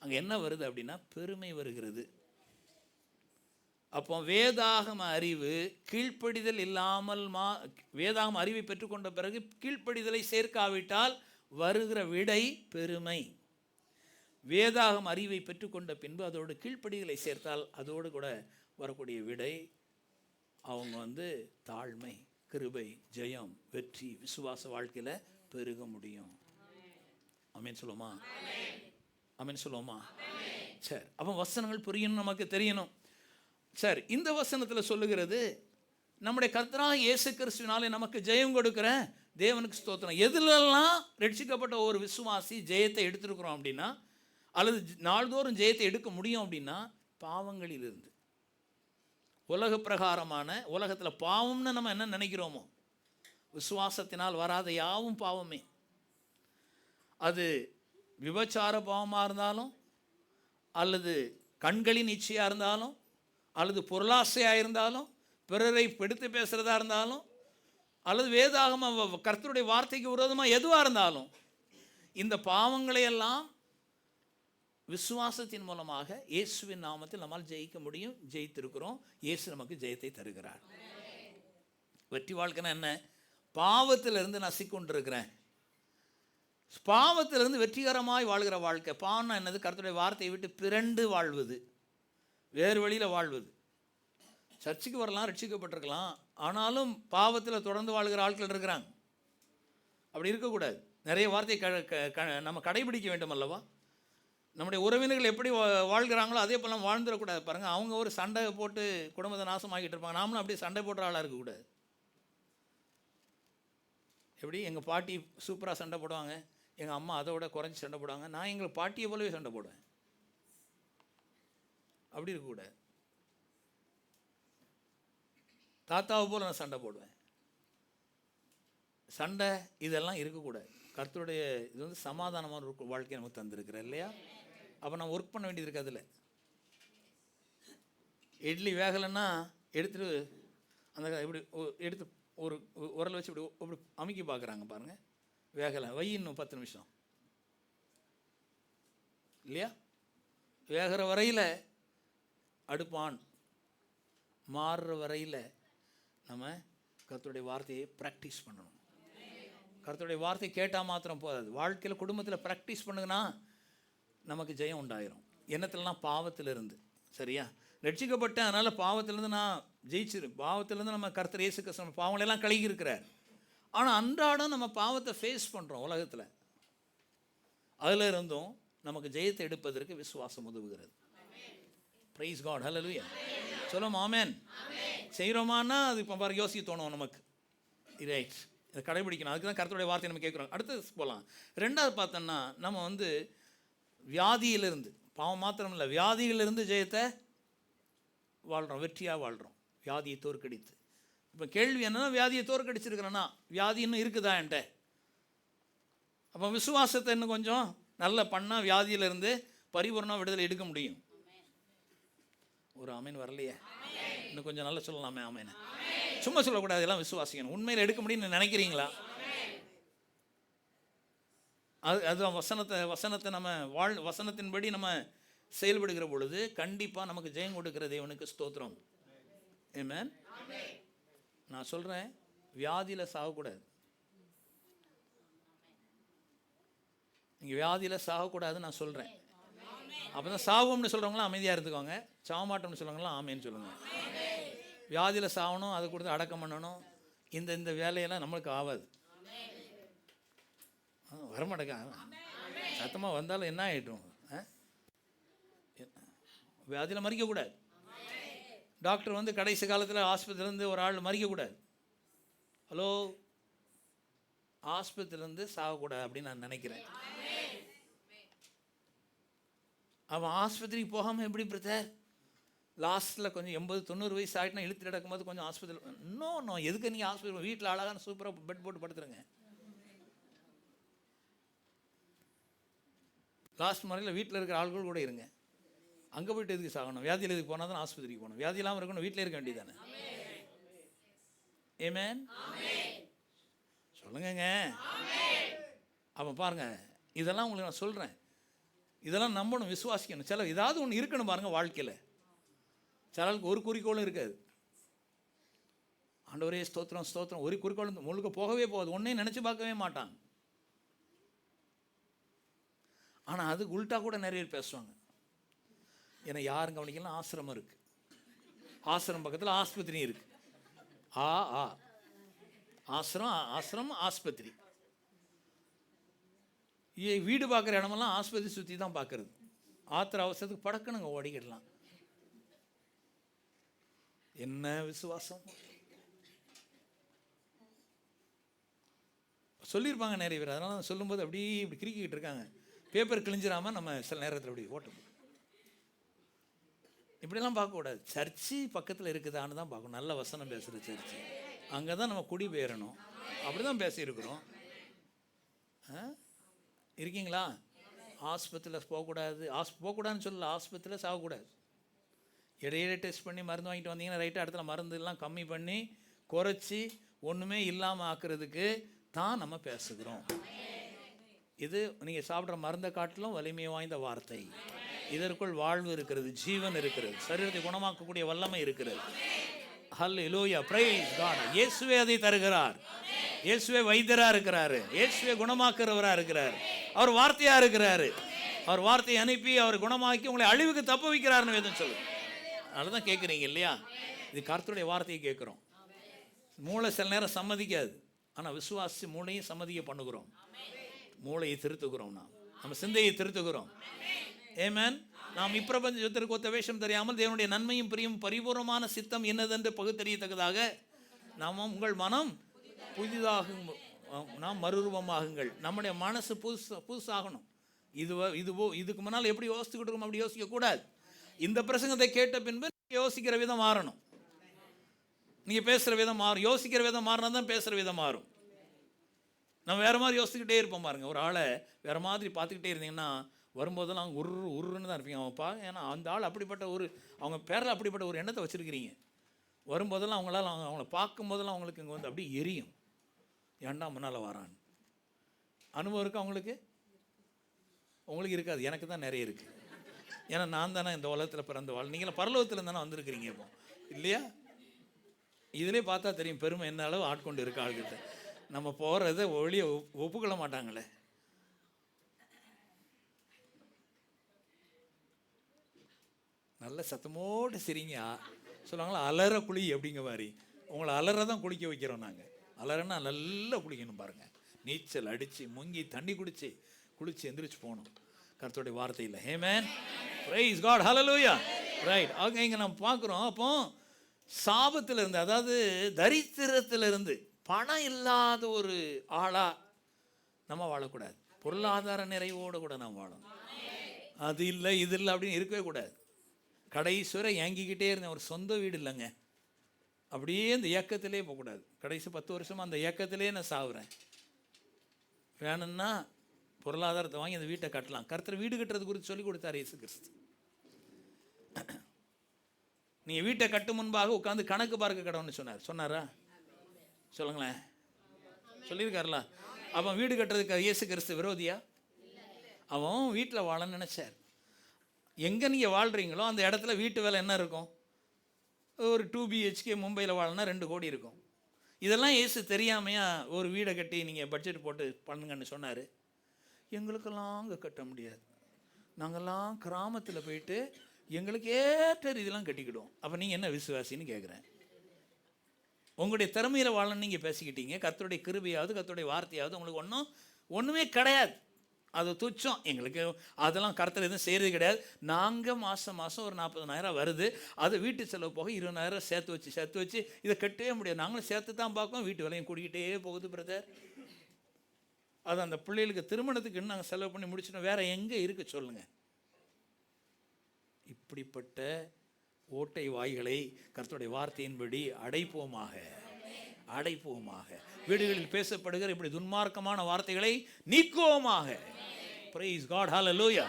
அங்கே என்ன வருது அப்படின்னா பெருமை வருகிறது. அப்போ வேதாகம அறிவு கீழ்ப்படிதல் இல்லாமல் வேதாகம அறிவை பெற்றுக்கொண்ட பிறகு கீழ்ப்படிதலை சேர்க்காவிட்டால் வருகிற விடை பெருமை. வேதாகம அறிவை பெற்றுக்கொண்ட பின்பு அதோடு கீழ்ப்படிதலை சேர்த்தால் அதோடு கூட வரக்கூடிய விடை அவங்க தாழ்மை, கிருபை, ஜெயம், வெற்றி, விசுவாச வாழ்க்கையில் பெருக முடியும். ஆமென் சொல்லுவோமா? ஆமென் சொல்லுவோமா? சரி, அப்போ வசனங்கள் புரியணும், நமக்கு தெரியணும். சரி, இந்த வசனத்தில் சொல்லுகிறது நம்முடைய கர்த்தராகிய இயேசு கிறிஸ்துவினாலே நமக்கு ஜெயம் கொடுக்கிற தேவனுக்கு ஸ்தோத்திரம். எதுலெல்லாம் ரட்சிக்கப்பட்ட ஒரு விசுவாசி ஜெயத்தை எடுத்திருக்கிறோம் அப்படின்னா, அல்லது நாள்தோறும் ஜெயத்தை எடுக்க முடியும் அப்படின்னா பாவங்களிலிருந்து. உலக பிரகாரமான உலகத்தில் பாவம்னு நம்ம என்ன நினைக்கிறோமோ, விசுவாசத்தினால் வராத யாவும் பாவமே. அது விபச்சார பாவமாக இருந்தாலும், அல்லது கண்களின் இச்சையாக இருந்தாலும், அல்லது பொருளாசையாக இருந்தாலும், பிறரை பெடுத்து பேசுகிறதா இருந்தாலும், அல்லது வேதாகம கர்த்தருடைய வார்த்தைக்கு விரோதமாக எதுவாக இருந்தாலும், இந்த பாவங்களையெல்லாம் விசுவாசத்தின் மூலமாக இயேசுவின் நாமத்தில் நம்மால் ஜெயிக்க முடியும். ஜெயித்திருக்கிறோம். இயேசு நமக்கு ஜெயத்தை தருகிறார். வெற்றி வாழ்க்கைன்னா என்ன? பாவத்திலிருந்து நான் சிக்கொண்டிருக்கிறேன், பாவத்திலிருந்து வெற்றிகரமாய் வாழ்கிற வாழ்க்கை. பாவம்னா என்னது? கர்த்தருடைய வார்த்தையை விட்டு பிறண்டு வாழ்வது, வேறு வழியில் வாழ்வது. சர்ச்சுக்கு வரலாம், ரட்சிக்கப்பட்டிருக்கலாம், ஆனாலும் பாவத்தில் தொடர்ந்து வாழ்கிற ஆட்கள் இருக்கிறாங்க. அப்படி இருக்கக்கூடாது. நிறைய வார்த்தையை நம்ம கடைபிடிக்க வேண்டும் அல்லவா? நம்முடைய உறவினர்கள் எப்படி வாழ்கிறாங்களோ அதே போல் வாழ்ந்துடக்கூடாது. பாருங்கள், அவங்க ஒரு சண்டை போட்டு குடும்பத்தை நாசமாக்கிட்டு இருப்பாங்க, நாமளும் அப்படியே சண்டை போடுற ஆளாக இருக்கக்கூடாது. எப்படி எங்கள் பாட்டி சூப்பராக சண்டை போடுவாங்க, எங்கள் அம்மா அதை விட குறைஞ்சி சண்டை போடுவாங்க, நான் எங்கள் பாட்டியை போலவே சண்டை போடுவேன். அப்படி இருக்கக்கூடாது. தாத்தாவை போல் நான் சண்டை போடுவேன். சண்டை இதெல்லாம் இருக்கக்கூடாது. கர்த்தருடைய இது சமாதானமான ஒரு வாழ்க்கையை நமக்கு தந்திருக்கிறேன் இல்லையா? அப்போ நான் ஒர்க் பண்ண வேண்டியது இருக்குது. அதில் இட்லி வேகலைன்னா எடுத்துகிட்டு அந்த இப்படி எடுத்து ஒரு உரல் வச்சு இப்படி இப்படி அமுக்கி பார்க்குறாங்க பாருங்கள், வேகலை, வை இன்னும் 10 நிமிஷம் இல்லையா? வேகிற வரையில் அடுப்பான், மாறுற வரையில் நம்ம கர்த்தருடைய வார்த்தையை ப்ராக்டிஸ் பண்ணணும். கர்த்தருடைய வார்த்தை கேட்டால் மாத்திரம் போதாது, வாழ்க்கையில் குடும்பத்தில் ப்ராக்டிஸ் பண்ணுங்கன்னா நமக்கு ஜெயம் உண்டாயிரும். எண்ணத்துலலாம் பாவத்திலிருந்து. சரியா? ரட்சிக்கப்பட்டேன், அதனால் பாவத்திலேருந்து நான் ஜெயிச்சிரு. பாவத்திலேருந்து நம்ம கர்த்தர் இயேசு கிறிஸ்து பாவங்களெல்லாம் கழுகி இருக்கிறார். ஆனால் அன்றாடம் நம்ம பாவத்தை ஃபேஸ் பண்ணுறோம் உலகத்தில். அதில் இருந்தும் நமக்கு ஜெயத்தை எடுப்பதற்கு விசுவாசம் உதவுகிறது. பிரைஸ் காட், ஹல்லேலூயா. சொல்லுவோம் ஆமென். செய்கிறோமான்னா அது இப்போ பாரு யோசிக்க தோணும் நமக்கு. ரைட், இதை கடைபிடிக்கணும். அதுக்கு தான் கர்த்தருடைய வார்த்தையை நம்ம கேட்குறோம். அடுத்தது போகலாம். ரெண்டாவது பார்த்தோன்னா நம்ம வியாதியிலிருந்து, பாவம் மாத்திரம் இல்லை, வியாதியிலிருந்து ஜெயத்தை வாழ்கிறோம், வெற்றியாக வாழ்கிறோம், வியாதியை தோற்கடித்து. இப்போ கேள்வி என்னன்னா, வியாதியை தோற்கடிச்சிருக்கிறேன்னா வியாதி இன்னும் இருக்குதா என்கிட்ட? அப்போ விசுவாசத்தை இன்னும் கொஞ்சம் நல்லா பண்ணால் வியாதியிலிருந்து பரிபூர்ண விடுதலை எடுக்க முடியும். ஒரு ஆமீன் வரலையே, இன்னும் கொஞ்சம் நல்லா சொல்லலாமே ஆமீன். சும்மா சொல்லக்கூடாது, எல்லாம் விசுவாசிக்கணும். உண்மையில் எடுக்க முடியும்னு நினைக்கிறீங்களா? அதுதான் வசனத்தை நம்ம வசனத்தின்படி நம்ம செயல்படுகிற பொழுது கண்டிப்பாக நமக்கு ஜெயம் கொடுக்கிற தேவனுக்கு ஸ்தோத்திரம். ஆமென். நான் சொல்கிறேன், வியாதியில் சாகக்கூடாது. நீங்கள் வியாதியில் சாகக்கூடாதுன்னு நான் சொல்கிறேன். அப்போ தான் சாவோம்னு சொல்கிறவங்களாம் அமைதியாக இருந்துக்கோங்க, சாவமாட்டோம்னு சொல்கிறவங்களாம் ஆமேன்னு சொல்லுங்கள். வியாதியில் சாகணும், அதை கொடுத்து அடக்கம் பண்ணணும், இந்த வேலையெல்லாம் நம்மளுக்கு ஆகாது. வரமாட்டேங்க, சத்தமாக வந்தாலும் என்ன ஆகிட்டும்? வியாதியில் மறிக்கக்கூடாது. டாக்டர் கடைசி காலத்தில் ஆஸ்பத்திரியிலேருந்து ஒரு ஆள் மறிக்கக்கூடாது. ஹலோ, ஆஸ்பத்திரியிலேருந்து சாகக்கூடாது அப்படின்னு நான் நினைக்கிறேன். அவன் ஆஸ்பத்திரிக்கு போகாமல் எப்படி பிரதர் லாஸ்ட்டில் கொஞ்சம் 80-90 வயசு ஆகிட்டுனா இழுத்து நடக்கும்போது கொஞ்சம் ஆஸ்பத்திரி இன்னும் எதுக்கு நீங்கள் ஆஸ்பத்திரி வீட்டில் அழகான சூப்பராக பெட் போட்டு படுத்துருங்க. லாஸ்ட் முறையில் வீட்டில் இருக்கிற ஆள்கள் கூட இருங்க. அங்கே போய்ட்டு எதுக்கு சாகணும்? வியாதியில் எதுக்கு போனால் தான் ஆஸ்பத்திரிக்கு போகணும்? வியாதி இல்லாமல் இருக்கணும், வீட்டில் இருக்க வேண்டியதானே. ஆமென் சொல்லுங்கங்க. அப்போ பாருங்கள், இதெல்லாம் உங்களுக்கு நான் சொல்கிறேன், இதெல்லாம் நம்பணும், விசுவாசிக்கணும். சில ஏதாவது ஒன்று இருக்கணும் பாருங்கள் வாழ்க்கையில். சிலருக்கு ஒரு குறிக்கோளும் இருக்காது. ஆண்டவரே ஸ்தோத்திரம் ஸ்தோத்திரம், ஒரு குறிக்கோளும் முழுக்க போகவே போகாது, ஒன்றே நினச்சி பார்க்கவே மாட்டாங்க. ஆனால் அதுக்கு உள்டா கூட நிறைய பேர் பேசுவாங்க. ஏன்னா யாரும் கவனிக்கலாம், ஆசிரமம் இருக்குது, ஆசிரமம் பக்கத்தில் ஆஸ்பத்திரி இருக்குது. ஆசிரமம் ஆஸ்பத்திரி. வீடு பார்க்குற இடமெல்லாம் ஆஸ்பத்திரி சுற்றி தான் பார்க்குறது. ஆத்திர அவசரத்துக்கு படக்கணுங்க ஓடிக்கிடலாம். என்ன விசுவாசம் சொல்லியிருப்பாங்க நிறைய பேர். அதனால சொல்லும்போது அப்படியே இப்படி கிரிக்கிட்டு இருக்காங்க. பேப்பர் கிழிஞ்சிடாமல் நம்ம சில நேரத்தில் அப்படி ஓட்டும். இப்படிலாம் பார்க்கக்கூடாது. சர்ச்சு பக்கத்தில் இருக்குதான்னு தான் பார்க்கணும். நல்ல வசனம் பேசுகிற சர்ச்சு, அங்கே தான் நம்ம குடி பெயரணும். அப்படி தான் பேசியிருக்கிறோம். இருக்கீங்களா? ஆஸ்பத்திரியில் போகக்கூடாது, போகக்கூடாதுன்னு சொல்லல, ஆஸ்பத்திரியில் சாகக்கூடாது. இடையில டெஸ்ட் பண்ணி மருந்து வாங்கிட்டு வந்தீங்கன்னா ரைட்டாக இடத்துல மருந்துலாம் கம்மி பண்ணி குறைச்சி ஒன்றுமே இல்லாமல் ஆக்குறதுக்கு தான் நம்ம பேசுகிறோம். இது நீங்கள் சாப்பிட்ற மருந்தை காட்டிலும் வலிமை வாய்ந்த வார்த்தை. இதற்குள் வாழ்வு இருக்கிறது, ஜீவன் இருக்கிறது, சரீரத்தை குணமாக்கக்கூடிய வல்லமை இருக்கிறது. ஹல்லேலூயா, பிரைஸ் காட். இயேசுவே அதை தருகிறார். இயேசுவே வைத்தியராக இருக்கிறாரு. இயேசுவே குணமாக்குறவராக இருக்கிறார். அவர் வார்த்தையாக இருக்கிறாரு. அவர் வார்த்தையை அனுப்பி அவர் குணமாக்கி உங்களை அழிவுக்கு தப்ப வைக்கிறாருன்னு வேதம் சொல்லு. அதனால தான் கேட்குறீங்க இல்லையா? இது கர்த்தருடைய வார்த்தையை கேட்குறோம். மூளை சில நேரம் சம்மதிக்காது, ஆனால் விசுவாசி மூளையும் சம்மதிக்க பண்ணுகிறோம். மூளையை திருத்துகிறோம், நம்ம சிந்தையை திருத்துகிறோம். ஆமென். நாம் இப்பிரபஞ்சத்திற்கு ஒத்த வேஷம் தெரியாமல் தேவனுடைய நன்மையும் பிரியும் பரிபூர்ணமான சித்தம் என்னதென்று பகுத்தறியத்தக்கதாக நாம் உங்கள் மனம் புதிதாகும், நாம் மறுரூபமாகுங்கள். நம்முடைய மனசு புதுசாகணும். இதுக்கு முன்னால் எப்படி யோசிச்சுக்கிட்டு இருக்கோம் அப்படி யோசிக்கக்கூடாது. இந்த பிரசங்கத்தை கேட்ட பின்பு யோசிக்கிற விதம் மாறணும். நீங்கள் பேசுகிற விதம் மாறும், யோசிக்கிற விதம் மாறினா தான் பேசுகிற விதம் மாறும். நம்ம வேறு மாதிரி யோசிச்சுக்கிட்டே இருப்போம் பாருங்கள். ஒரு ஆளை வேறு மாதிரி பார்த்துக்கிட்டே இருந்தீங்கன்னா வரும்போதெல்லாம் உருன்னு தான் இருப்பீங்க. அவன் ஏன்னா அந்த ஆள் அப்படிப்பட்ட அவங்க பேரில் அப்படிப்பட்ட ஒரு எண்ணத்தை வச்சுருக்கிறீங்க. வரும்போதெல்லாம் அவங்கள பார்க்கும்போதெல்லாம் அவங்களுக்கு இங்கே வந்து அப்படியே எரியும். ஏன்டா முன்னால் வரான்னு. அனுபவம் இருக்குது உங்களுக்கு இருக்காது, எனக்கு தான் நிறைய இருக்குது. ஏன்னா நான் தானே இந்த உலகத்தில் பிறந்த நீங்களும் பரலோகத்தில் தானே வந்திருக்கிறீங்க இப்போ இல்லையா? இதிலே பார்த்தா தெரியும் பெருமை என்ன அளவு ஆட்கொண்டு இருக்க ஆளுகிட்ட. நம்ம போகிறத ஒளிய ஒப்புக்கொள்ள மாட்டாங்களே. நல்ல சத்தமோடு சிரிங்க சொல்லுவாங்களா, அலற குழி அப்படிங்க மாதிரி. உங்களை அலற தான் குளிக்க வைக்கிறோம் நாங்கள். அலறன்னா நல்லா குளிக்கணும் பாருங்கள். நீச்சல் அடித்து முங்கி தண்ணி குளித்து எந்திரிச்சு போகணும் கர்த்தருடைய வார்த்தையில். ஆமென், பிரைஸ் காட், ஹல்லேலூயா. ரைட். அவங்க இங்கே நம்ம பார்க்குறோம். அப்போ சாபத்திலிருந்து, அதாவது தரித்திரத்திலிருந்து, பணம் இல்லாத ஒரு ஆளாக நம்ம வாழக்கூடாது. பொருளாதார நிறைவோடு கூட நாம் வாழணும். அது இல்லை இது இல்லை அப்படின்னு இருக்கவே கூடாது. கடைசிவரை ஏங்கிக்கிட்டே இருந்தேன், ஒரு சொந்த வீடு இல்லைங்க, அப்படியே இந்த இயக்கத்திலே போகக்கூடாது. கடைசி 10 வருஷமாக அந்த இயக்கத்திலே நான் சாகுறேன். வேணும்னா பொருளாதாரத்தை வாங்கி அந்த வீட்டை கட்டலாம். கர்த்தர் வீடு கட்டுறது குறித்து சொல்லி கொடுத்தார் இயேசு கிறிஸ்து. நீங்கள் வீட்டை கட்டும் முன்பாக உட்காந்து கணக்கு பார்க்க கடவுள்னு சொன்னாரா? சொல்லுங்களேன், சொல்லியிருக்காருல. அவன் வீடு கட்டுறதுக்கு இயேசு கிறிஸ்து விரோதியா? அவன் வீட்டில் வாழன்னு நினச்சார். எங்கே நீங்கள் வாழ்கிறீங்களோ அந்த இடத்துல வீட்டு வேலை என்ன இருக்கும்? ஒரு 2 BHK மும்பையில் வாழனா 2 கோடி இருக்கும். இதெல்லாம் இயேசு தெரியாமையா ஒரு வீடை கட்டி நீங்கள் பட்ஜெட் போட்டு பண்ணுங்கன்னு சொன்னார்? எங்களுக்கெல்லாம் அங்கே கட்ட முடியாது, நாங்கள்லாம் கிராமத்தில் போயிட்டு எங்களுக்கு ஏற்ற இதெல்லாம் கட்டிக்கிடுவோம். அப்போ நீங்கள் என்ன விசுவாசின்னு கேட்குறேன். உங்களுடைய திறமையில் வாழன்னு நீங்கள் பேசிக்கிட்டீங்க. கர்த்தருடைய கிருபையாவது கர்த்தருடைய வார்த்தையாவது உங்களுக்கு ஒன்றுமே கிடையாது. அது துச்சம் எங்களுக்கு. அதெல்லாம் கர்த்தர் எதுவும் செய்கிறது கிடையாது. நாங்கள் மாதம் ஒரு 40,000 வருது, அது வீட்டு செலவு போக 20,000 சேர்த்து வச்சு இதை கட்டவே முடியாது. நாங்களும் சேர்த்து தான் பார்க்கோம், வீட்டு விலையும் கூட்டிக்கிட்டே போகுது பிரதர். அது அந்த பிள்ளைகளுக்கு திருமணத்துக்கு இன்னும் நாங்கள் செலவு பண்ணி முடிச்சிட்டோம், வேறு எங்கே இருக்குது சொல்லுங்கள். இப்படிப்பட்ட ஓட்டை வாய்களை கர்த்தருடைய வார்த்தையின்படி அடைப்போமாக. வீடுகளில் பேசப்படுகிற இப்படி துன்மார்க்கமான வார்த்தைகளை நீக்குவோமாக. பிரைஸ் காட், ஹல்லேலூயா.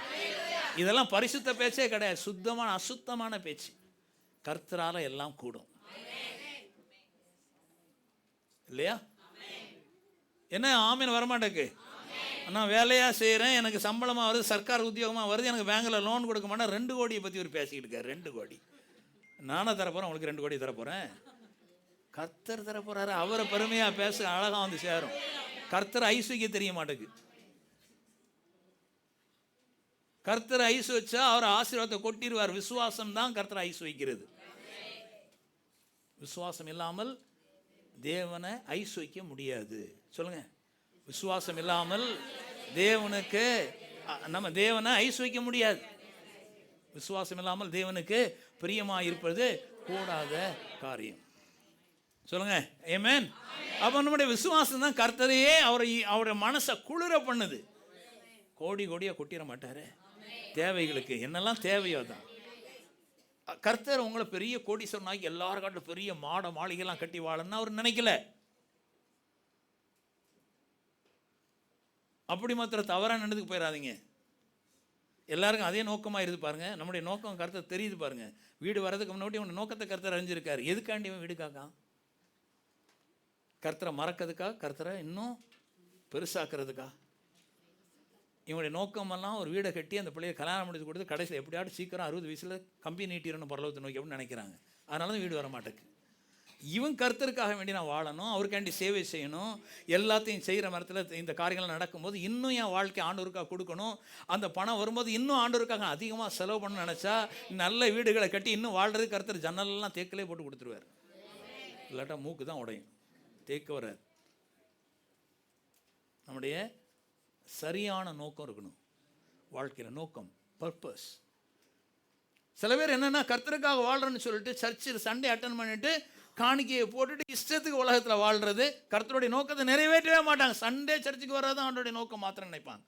இதெல்லாம் பரிசுத்த பேச்சே கிடையாது, சுத்தமான அசுத்தமான பேச்சு. கர்த்தரால எல்லாம் கூடும் இல்லையா? என்ன ஆமீன் வரமாட்டேக்கு? நான் வேலையாக செய்கிறேன், எனக்கு சம்பளமாக வருது, சர்க்கார் உத்தியோகமாக வருது, எனக்கு பேங்கில் லோன் கொடுக்க மாட்டேன். 2 கோடியை பற்றி ஒரு பேசிக்கிட்டு இருக்கார். 2 கோடி நானே தரப்போகிறேன், உங்களுக்கு 2 கோடி தரப்போகிறேன். கர்த்தர் தரப்போகிறாரு. அவரை பெருமையாக பேச அழகாக வந்து சேரும். கர்த்தர் ஐஸ் வைக்க தெரிய மாட்டேங்குது. கர்த்தர் ஐஸ் வச்சா அவர் ஆசீர்வாதத்தை கொட்டிடுவார். விசுவாசம் தான் கர்த்தர் ஐஸ் வைக்கிறது. விசுவாசம் இல்லாமல் தேவனை ஐஸ் வைக்க முடியாது. சொல்லுங்க, விசுவாசம் இல்லாமல் தேவனுக்கு நம்ம தேவனை ஐஸ் வைக்க முடியாது. விசுவாசம் இல்லாமல் தேவனுக்கு பிரியமாக இருப்பது கூடாத காரியம். சொல்லுங்க ஆமென். அப்போ நம்முடைய விசுவாசம் தான் கர்த்தரையே அவருடைய மனசை குளிர பண்ணுது. கோடியாக கொட்டிட மாட்டாரு. தேவைகளுக்கு என்னெல்லாம் தேவையோ தான். கர்த்தர் உங்களை பெரிய கோடீஸ்வரனாகி எல்லாரும் காட்டிலும் பெரிய மாளிகைலாம் கட்டி வாழணும்னு அவர் நினைக்கல. அப்படி மாத்திரம் தவறான எண்ணத்துக்கு போயிடாதீங்க. எல்லாருக்கும் அதே நோக்கமாக இருந்து பாருங்க. நம்முடைய நோக்கம் கர்த்தர் தெரியுது பாருங்க. வீடு வர்றதுக்கு முன்னாடி உன் நோக்கத்தை கர்த்தர் அறிஞ்சிருக்காரு. எதுக்காண்டி வீடு காக்கான்? கர்த்தரை மறக்கிறதுக்கா? கர்த்தரை இன்னும் பெருசாக்குறதுக்கா? இவனுடைய நோக்கமெல்லாம் ஒரு வீடை கட்டி அந்த பிள்ளையை கல்யாணம் முடிச்சு கொடுத்து கடைசியில் எப்படியாவது சீக்கிரம் 60 வயசில் கம்பி நீட்டிடணும் பரலோகத்தை நோக்கி அப்படின்னு நினைக்கிறாங்க. அதனால தான் வீடு வர மாட்டேங்குது. இவன் கர்த்தருக்காக வேண்டி நான் வாழணும், அவருக்காண்டி சேவை செய்யணும், எல்லாத்தையும் செய்கிற மரத்தில் இந்த காரியங்கள் நடக்கும்போது இன்னும் என் வாழ்க்கை ஆண்டவருக்காக கொடுக்கணும், அந்த பணம் வரும்போது இன்னும் ஆண்டவருக்காக அதிகமாக செலவு பண்ணணும்னு நினச்சா நல்ல வீடுகளை கட்டி இன்னும் வாழ்கிறது கர்த்தர் ஜன்னலெல்லாம் தேக்கிலே போட்டு கொடுத்துருவார். இல்லாட்டா மூக்கு தான் உடையும், தேக்க வராது. நம்முடைய சரியான நோக்கம் இருக்கணும் வாழ்க்கையில். நோக்கம், பர்பஸ். சில பேர் என்னென்னா கர்த்தருக்காக வாழ்கிறேன்னு சொல்லிட்டு சர்ச்சில் சண்டே அட்டன் பண்ணிட்டு காணிக்கையை போட்டுட்டு இஷ்டத்துக்கு உலகத்தில் வாழ்கிறது, கர்த்தருடைய நோக்கத்தை நிறைவேற்றவே மாட்டாங்க. சண்டே சர்ச்சுக்கு வர்றது அவனுடைய நோக்கம் மாத்திரம் நினைப்பாங்க.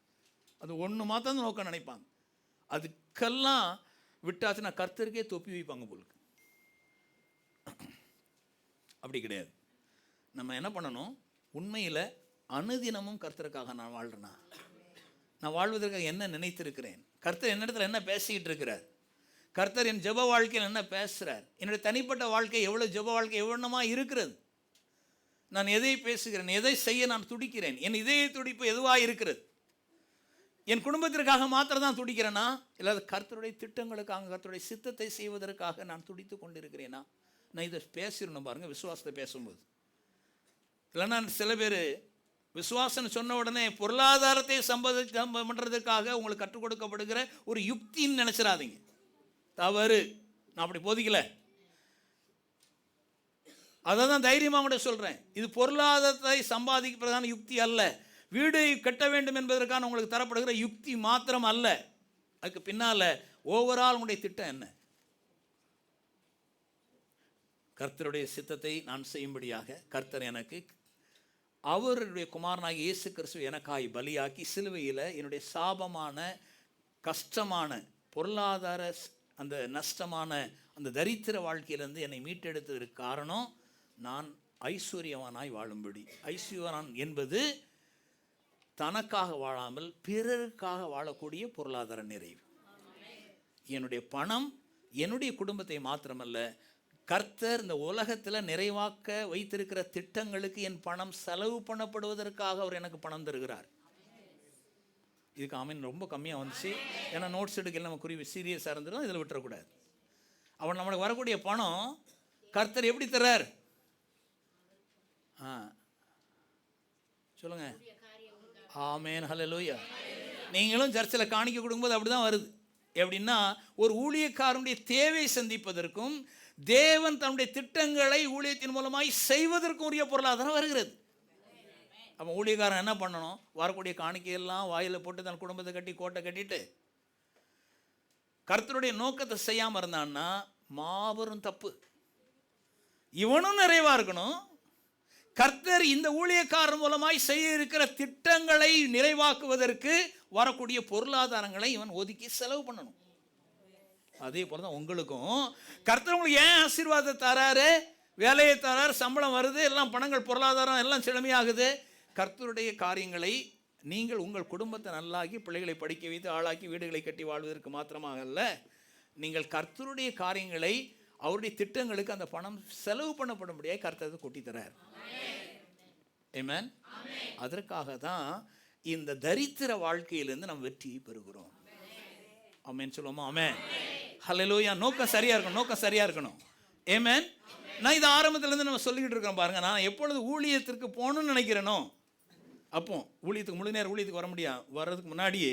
அது ஒன்று மாத்திரம் நோக்கம் நினைப்பாங்க. அதுக்கெல்லாம் விட்டாச்சுன்னா கர்த்தருக்கே தொப்பி வைப்பாங்க போலுக்கு. அப்படி கிடையாது. நம்ம என்ன பண்ணணும்? உண்மையில் அனுதினமும் கர்த்தருக்காக நான் வாழ்கிறேன்னா, நான் வாழ்வதற்காக என்ன நினைத்திருக்கிறேன், கர்த்தர் என்னிடத்தில் என்ன பேசிக்கிட்டு இருக்கிறார், கர்த்தர் என் ஜெப வாழ்க்கையில் என்ன பேசுகிறார், என்னுடைய தனிப்பட்ட வாழ்க்கை எவ்வளோ ஜெப வாழ்க்கை எவ்வளோமாக இருக்கிறது, நான் எதை பேசுகிறேன், எதை செய்ய நான் துடிக்கிறேன், என் இதய துடிப்பு எதுவாக இருக்கிறது, என் குடும்பத்திற்காக மாத்திரம் தான் துடிக்கிறேனா, இல்லாத கர்த்தருடைய திட்டங்களுக்காக கர்த்தருடைய சித்தத்தை செய்வதற்காக நான் துடித்து கொண்டிருக்கிறேனா? நான் இதை பேசிடணும் பாருங்கள் விசுவாசத்தை பேசும்போது. இல்லைன்னா சில பேர் விசுவாசம்னு சொன்ன உடனே பொருளாதாரத்தை பண்ணுறதுக்காக உங்களுக்கு கற்றுக் கொடுக்கப்படுகிற ஒரு யுக்தின்னு நினச்சிடாதீங்க. தவறு. நான் அப்படி போதிக்கல. அதை தான் தைரியமாக கூட சொல்கிறேன். இது பொருளாதாரத்தை சம்பாதிக்கிறதான யுக்தி அல்ல. வீடு கட்ட வேண்டும் என்பதற்கான உங்களுக்கு தரப்படுகிற யுக்தி மாத்திரம் அல்ல. அதுக்கு பின்னால் ஓவரால் உங்களுடைய திட்டம் என்ன? கர்த்தருடைய சித்தத்தை நான் செய்யும்படியாக கர்த்தர் எனக்கு அவருடைய குமாரனாகி இயேசு கிறிஸ்து எனக்காய் பலியாக்கி சிலுவையில் என்னுடைய சாபமான கஷ்டமான பொருளாதார அந்த நஷ்டமான அந்த தரித்திர வாழ்க்கையிலேருந்து என்னை மீட்டெடுத்ததற்கு காரணம் நான் ஐஸ்வர்யவானாய் வாழும்படி. ஐஸ்வர்யவான் என்பது தனக்காக வாழாமல் பிறருக்காக வாழக்கூடிய பொருளாதார நிறைவு. என்னுடைய பணம் என்னுடைய குடும்பத்தை மாத்திரமல்ல, கர்த்தர் இந்த உலகத்தில் நிறைவாக்க வைத்திருக்கிற திட்டங்களுக்கு என் பணம் செலவு பண்ணப்படுவதற்காக அவர் எனக்கு பணம் தருகிறார். இதுக்கு ஆமீன் ரொம்ப கம்மியாக வந்துச்சு. ஏன்னா நோட்ஸ் எடுக்கல, நம்ம குறி சீரியஸாக இருந்துடும், இதில் விட்டுறக்கூடாது. அவன் நம்மளுக்கு வரக்கூடிய பணம் கர்த்தர் எப்படி தர்றார்? சொல்லுங்க ஆமேன் ஹல்லேலூயா. நீங்களும் சர்ச்சில் காணிக்க கொடுக்கும்போது அப்படி தான் வருது. எப்படின்னா ஒரு ஊழியக்காரனுடைய தேவை சந்திப்பதற்கும் தேவன் தன்னுடைய திட்டங்களை ஊழியத்தின் மூலமாய் செய்வதற்கும் உரிய பொருளாதாரம் வருகிறது. அப்போ ஊழியக்காரன் என்ன பண்ணணும்? வரக்கூடிய காணிக்கையெல்லாம் வாயில் போட்டு தன் குடும்பத்தை கட்டி கோட்டை கட்டிட்டு கர்த்தருடைய நோக்கத்தை செய்யாமல் இருந்தான்னா மாபெரும் தப்பு. இவனும் நிறைவாக இருக்கணும். கர்த்தர் இந்த ஊழியக்காரன் மூலமாய் செய்ய இருக்கிற திட்டங்களை நிறைவாக்குவதற்கு வரக்கூடிய பொருளாதாரங்களை இவன் ஒதுக்கி செலவு பண்ணணும். அதே போல தான் உங்களுக்கும் கர்த்தர் உங்களுக்கு ஏன் ஆசீர்வாதத்தை தராரு, வேலையை தராரு, சம்பளம் வருது, எல்லாம் பணங்கள் பொருளாதாரம் எல்லாம் செழுமையாகுது. கர்த்தருடைய காரியங்களை நீங்கள் உங்கள் குடும்பத்தை நல்லாக்கி பிள்ளைகளை படிக்க வைத்து ஆளாக்கி வீடுகளை கட்டி வாழ்வதற்கு மாத்திரமாக அல்ல, நீங்கள் கர்த்தருடைய காரியங்களை அவருடைய திட்டங்களுக்கு அந்த பணம் செலவு பண்ணப்படும்படியாக கர்த்தர் கொட்டி தரார். ஆமென். அதற்காக தான் இந்த தரித்திர வாழ்க்கையிலிருந்து நம்ம வெற்றியை பெறுகிறோம். ஆமென் சொல்லுவோமா? ஆமென். ஹல்லேலூயா. நோக்கம் சரியா இருக்கணும், நோக்கம் சரியா இருக்கணும். ஆமென். நான் இது ஆரம்பத்திலேருந்து நம்ம சொல்லிக்கிட்டு இருக்கிறோம் பாருங்க. நான் எப்பொழுது ஊழியத்திற்கு போகணும்னு நினைக்கிறேனோ அப்போ ஊழியத்துக்கு முழு நேர ஊழியத்துக்கு வர்றதுக்கு முன்னாடியே,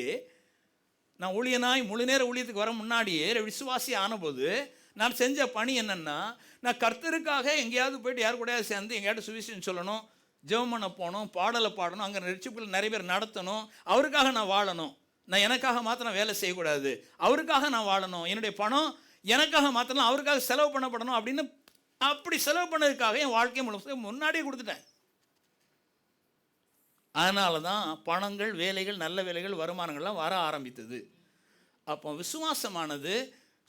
நான் ஊழியனாய் முழு நேர ஊழியத்துக்கு வர முன்னாடியே விசுவாசி ஆனபோது நான் செஞ்ச பணி என்னென்னா, நான் கர்த்தருக்காக எங்கேயாவது போய்ட்டு யார் கூடயாவது சேர்ந்து எங்கேயாவது சுவிசேஷம் சொல்லணும், ஜெபம் பண்ண போகணும், பாடலை பாடணும், அங்கே ரட்சிப்புகள் நிறைய பேர் நடத்தணும், அவருக்காக நான் வாழணும். நான் எனக்காக மாத்திரம் வேலை செய்யக்கூடாது, அவருக்காக நான் வாழணும். என்னுடைய பணம் எனக்காக மாத்திரம் அவருக்காக செலவு பண்ணப்படணும் அப்படின்னு அப்படி செலவு பண்ணதுக்காக என் வாழ்க்கையை முன்னாடியே கொடுத்துட்டேன். அதனால தான் பணங்கள், வேலைகள், நல்ல வேலைகள், வருமானங்கள்லாம் வர ஆரம்பித்தது. அப்போ விசுவாசமானது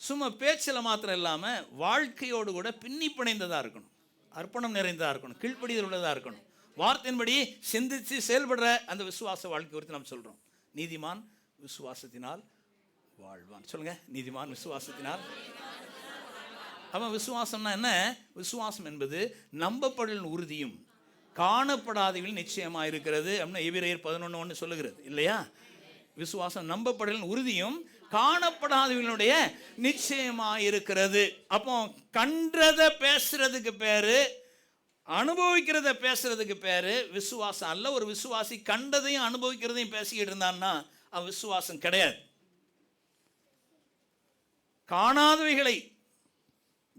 சும்மா பேச்சில் மாத்திரம் இல்லாமல் வாழ்க்கையோடு கூட பின்னி பிணைந்ததாக இருக்கணும், அர்ப்பணம் நிறைந்ததாக இருக்கணும், கீழ்ப்படிதல் உள்ளதாக இருக்கணும், வார்த்தையின்படி சிந்தித்து செயல்படுற அந்த விசுவாச வாழ்க்கை குறித்து நம்ம சொல்கிறோம். நீதிமான் விசுவாசத்தினால் வாழ்வான். சொல்லுங்கள், நீதிமான் விசுவாசத்தினால். அப்போ விசுவாசம்னா என்ன? விசுவாசம் என்பது நம்பப்படலின் உறுதியும் காணப்படாதவர்கள் நிச்சயமாக இருக்கிறது அப்படின்னு எபிரேயர் 11:1 சொல்லுகிறது இல்லையா? விசுவாசம் நம்பப்படலின் உறுதியும் காணப்படாதவர்களுடைய நிச்சயமாக இருக்கிறது. அப்போ கன்றதை பேசுறதுக்கு பேரு, அனுபவிக்கிறத பேசுறதுக்கு பேரு விசுவாசம் அல்ல. ஒரு விசுவாசி கண்டதையும் அனுபவிக்கிறதையும் பேசிக்கிட்டு இருந்தான்னா அவன் விசுவாசம் கிடையாது. காணாதவைகளை,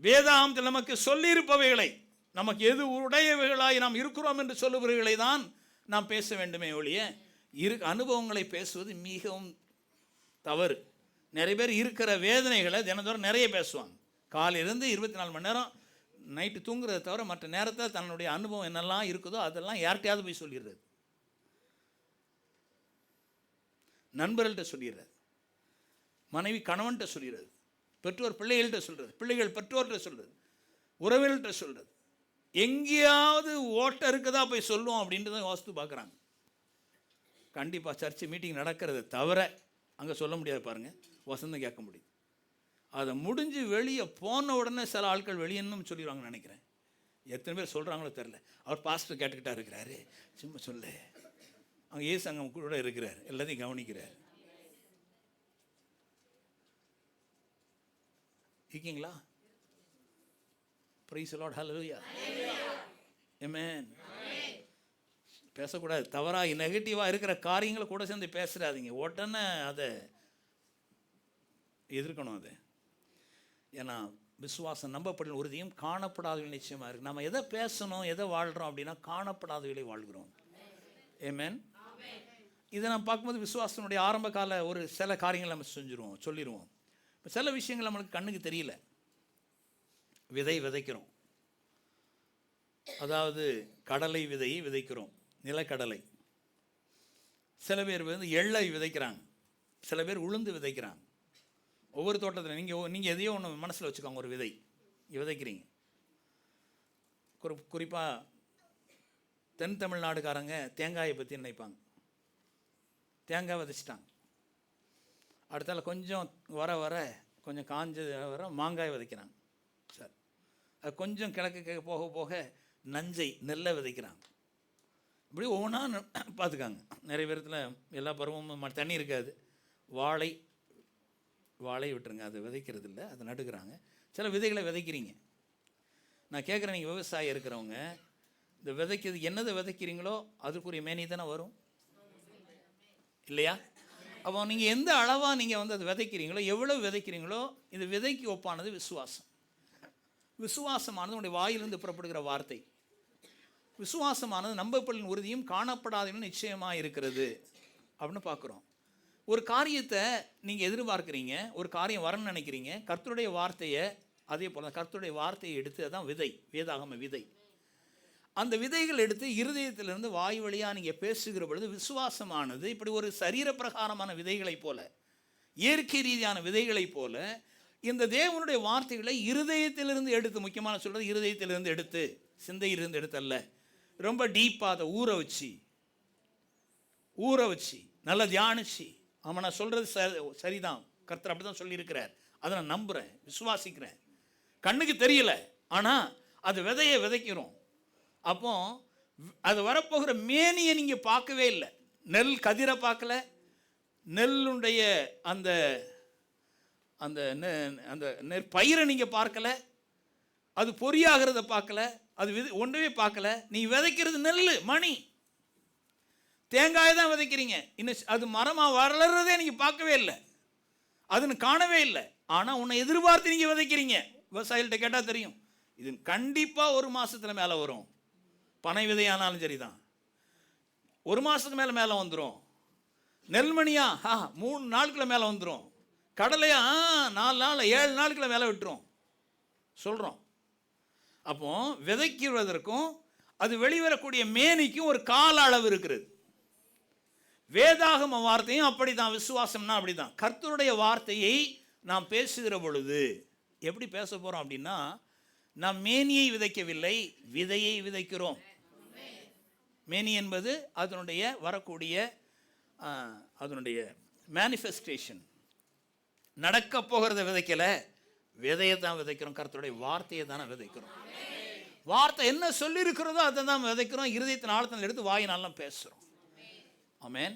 வேதாகமத்தில் நமக்கு சொல்லியிருப்பவைகளை, நமக்கு எது உடையவைகளாய் நாம் இருக்கிறோம் என்று சொல்லுபவர்களை தான் நாம் பேச வேண்டுமே ஒழிய அனுபவங்களை பேசுவது மிகவும் தவறு. நிறைய பேர் இருக்கிற வேதனைகளை தினந்தோறும் நிறைய பேசுவாங்க. காலையிலேருந்து 24 மணி நேரம் நைட்டு தூங்குறதை தவிர மற்ற நேரத்தில் தன்னுடைய அனுபவம் என்னெல்லாம் இருக்குதோ அதெல்லாம் யார்கிட்டையாவது போய் சொல்லிடுறது, நண்பர்கள்ட்ட சொல்லிடுறது, மனைவி கணவன்கிட்ட சொல்லிடுறது, பெற்றோர் பிள்ளைகள்கிட்ட சொல்கிறது, பிள்ளைகள் பெற்றோர்கிட்ட சொல்கிறது, உறவுகள்கிட்ட சொல்கிறது. எங்கேயாவது ஓட்டம் இருக்குதா போய் சொல்லுவோம் அப்படின்ட்டு தான் யோசித்து பார்க்குறாங்க. கண்டிப்பாக சர்ச்சு மீட்டிங் நடக்கிறத தவிர அங்கே சொல்ல முடியாது பாருங்கள், வசந்தம் கேட்க முடியும். அதை முடிஞ்சு வெளியே போன உடனே சில ஆட்கள் வெளியேன்னு சொல்லிடுவாங்கன்னு நினைக்கிறேன். எத்தனை பேர் சொல்கிறாங்களோ தெரில. அவர் பாஸ்டர் கேட்டுக்கிட்டா இருக்கிறாரு, சும்மா சொல்லு, அங்கே ஏசு அங்கே கூட இருக்கிறார், எல்லாத்தையும் கவனிக்கிறார். இருக்கீங்களா? Praise the Lord. Hallelujah. Amen. பேசக்கூடாது. தவறாக நெகட்டிவாக இருக்கிற காரியங்களை கூட சேர்ந்து பேசுகிறாதீங்க. உடனே அதை எதிர்க்கணும். அது ஏன்னா விசுவாசம் நம்பப்படும் உறுதியும் காணப்படாதவர்கள் நிச்சயமாக இருக்குது. நம்ம எதை பேசணும், எதை வாழ்கிறோம் அப்படின்னா காணப்படாதவர்களை வாழ்கிறோம். ஆமென். இதை நம்ம பார்க்கும்போது விசுவாசத்தினுடைய ஆரம்ப கால ஒரு சில காரியங்கள் நம்ம சொல்லிடுவோம். இப்போ சில விஷயங்கள் நம்மளுக்கு கண்ணுக்கு தெரியல. விதைக்கிறோம், அதாவது கடலை விதையை விதைக்கிறோம், நிலக்கடலை. சில பேர் எள்ளை விதைக்கிறாங்க, சில பேர் உளுந்து விதைக்கிறாங்க. ஒவ்வொரு தோட்டத்தில் நீங்கள் எதையோ ஒன்று மனசில் வச்சுக்கோங்க, ஒரு விதை விதைக்கிறீங்க. குறிப்பாக தென் தமிழ்நாடுக்காரங்க தேங்காயை பற்றி நினைப்பாங்க. தேங்காய் விதைச்சிட்டாங்க, அடுத்தால கொஞ்சம் வர கொஞ்சம் காஞ்ச வர மாங்காய் விதைக்கிறாங்க. சார் அது கொஞ்சம் கிழக்கு போக போக நெல்லை விதைக்கிறாங்க. இப்படி ஒவ்வொன்றா பார்த்துக்காங்க. நிறைய பேரத்தில் எல்லா பருவமும் தண்ணி இருக்காது. வாழை விட்டுருங்க, அதை விதைக்கிறது இல்லை, அதை நடுக்கிறாங்க. சில விதைகளை விதைக்கிறீங்க. நான் கேட்குறேன், நீங்கள் விவசாயம் இருக்கிறவங்க இந்த விதைக்கிறது என்னதை விதைக்கிறீங்களோ அதுக்குரிய மேனி தானே வரும் இல்லையா? அப்போ நீங்கள் எந்த அளவாக நீங்கள் அதை விதைக்கிறீங்களோ, எவ்வளோ விதைக்கிறீங்களோ, இந்த விதைக்கு ஒப்பானது விசுவாசம். விசுவாசமானது உங்களுடைய வாயிலிருந்து புறப்படுகிற வார்த்தை. விசுவாசமானது நம்பப்படும் உறுதியும் காணப்படாதவனும் நிச்சயமாக இருக்கிறது அப்படின்னு பார்க்குறோம். ஒரு காரியத்தை நீங்கள் எதிர்பார்க்குறீங்க, ஒரு காரியம் வரணும்னு நினைக்கிறீங்க. கர்த்தருடைய வார்த்தையை, அதே போல் கர்த்தருடைய வார்த்தையை எடுத்து, அதான் விதை, வேதாகம விதை. அந்த விதைகள் எடுத்து இருதயத்திலிருந்து வாய் வழியாக நீங்கள் பேசுகிற பொழுது விசுவாசமானது இப்படி ஒரு சரீர பிரகாரமான விதைகளைப் போல, இயற்கை ரீதியான விதைகளைப் போல இந்த தேவனுடைய வார்த்தைகளை இருதயத்திலிருந்து எடுத்து, முக்கியமான சொல்கிறது இருதயத்திலிருந்து எடுத்து, சிந்தையிலிருந்து எடுத்தல்ல, ரொம்ப டீப்பாக அதை ஊற வச்சு நல்லா தியானிச்சு, ஆமாம் நான் சொல்கிறது சரிதான், கர்த்தர் அப்படி தான் சொல்லியிருக்கிறார், அதை நான் நம்புகிறேன், விசுவாசிக்கிறேன். கண்ணுக்கு தெரியல, ஆனால் அது விதையை விதைக்கிறோம். அப்போ அது வரப்போகிற மேனியை நீங்கள் பார்க்கவே இல்லை. நெல் கதிரை பார்க்கல, நெல்லுடைய அந்த அந்த அந்த நெற்பயிரை நீங்கள் பார்க்கல, அது பொறியாகிறத பார்க்கல, அது ஒன்றுமே பார்க்கல. நீ விதைக்கிறது நெல், மணி, தேங்காயை தான் விதைக்கிறீங்க. இன்னும் அது மரமாக வளர்றதே நீங்கள் பார்க்கவே இல்லை, அதுன்னு காணவே இல்லை. ஆனால் உன்னை எதிர்பார்த்து நீங்கள் விதைக்கிறீங்க. விவசாயிகள்கிட்ட கேட்டால் தெரியும், இது கண்டிப்பாக ஒரு மாதத்தில் மேலே வரும். பனை விதையானாலும் சரி தான், ஒரு மாதத்துக்கு மேலே வந்துடும். நெல்மணியா 3 நாளுக்குள்ள மேலே வந்துடும். கடலையா 4 நாள் 7 நாளுக்குள்ள மேலே விட்டுரும் சொல்கிறோம். அப்போ விதைக்கிறதற்கும் அது வெளிவரக்கூடிய மேனிக்கும் ஒரு கால அளவு இருக்கிறது. வேதாகம வார்த்தையும் அப்படி தான், விசுவாசம்னா அப்படி தான். கர்த்தருடைய வார்த்தையை நாம் பேசுகிற பொழுது எப்படி பேச போகிறோம் அப்படின்னா, நாம் மேனியை விதைக்கவில்லை, விதையை விதைக்கிறோம். மேனி என்பது அதனுடைய வரக்கூடிய அதனுடைய மேனிஃபெஸ்டேஷன். நடக்க போகிறத விதைக்கல, விதையை தான் விதைக்கிறோம். கர்த்தருடைய வார்த்தையை தானே விதைக்கிறோம். வார்த்தை என்ன சொல்லி இருக்கிறதோ அதை தான் விதைக்கிறோம். இருதயத்தின் ஆழத்தில் எடுத்து வாயினாலாம் பேசுகிறோம். ஆமென்.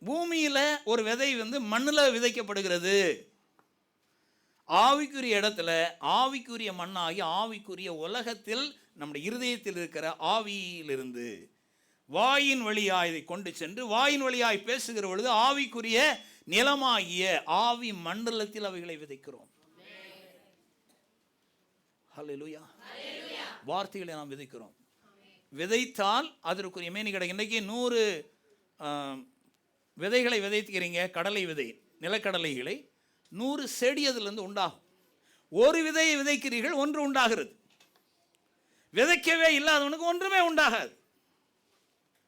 பூமியில் ஒரு விதை மண்ணில் விதைக்கப்படுகிறது. ஆவிக்குரிய இடத்துல ஆவிக்குரிய மண்ணாகி ஆவிக்குரிய உலகத்தில் நம்முடைய இருதயத்தில் இருக்கிற ஆவியிலிருந்து வாயின் வழியாய் இதை கொண்டு சென்று வாயின் வழியாய் பேசுகிற பொழுது ஆவிக்குரிய நிலமாகிய ஆவி மண்டலத்தில் அவைகளை விதைக்கிறோம். ஹல்லேலூயா. வார்த்தைகளை நாம் விதைக்கிறோம். விதைத்தால் அதற்குரிய மேனி கிடைக்கும். இன்றைக்கி 100 விதைகளை விதைத்துக்கிறீங்க, கடலை விதை, நிலக்கடலைகளை 100 செடி அதிலிருந்து உண்டாகும். ஒரு விதையை விதைக்கிறீர்கள், ஒன்று உண்டாகிறது. விதைக்கவே இல்லாதவனுக்கு ஒன்றுமே உண்டாகாது.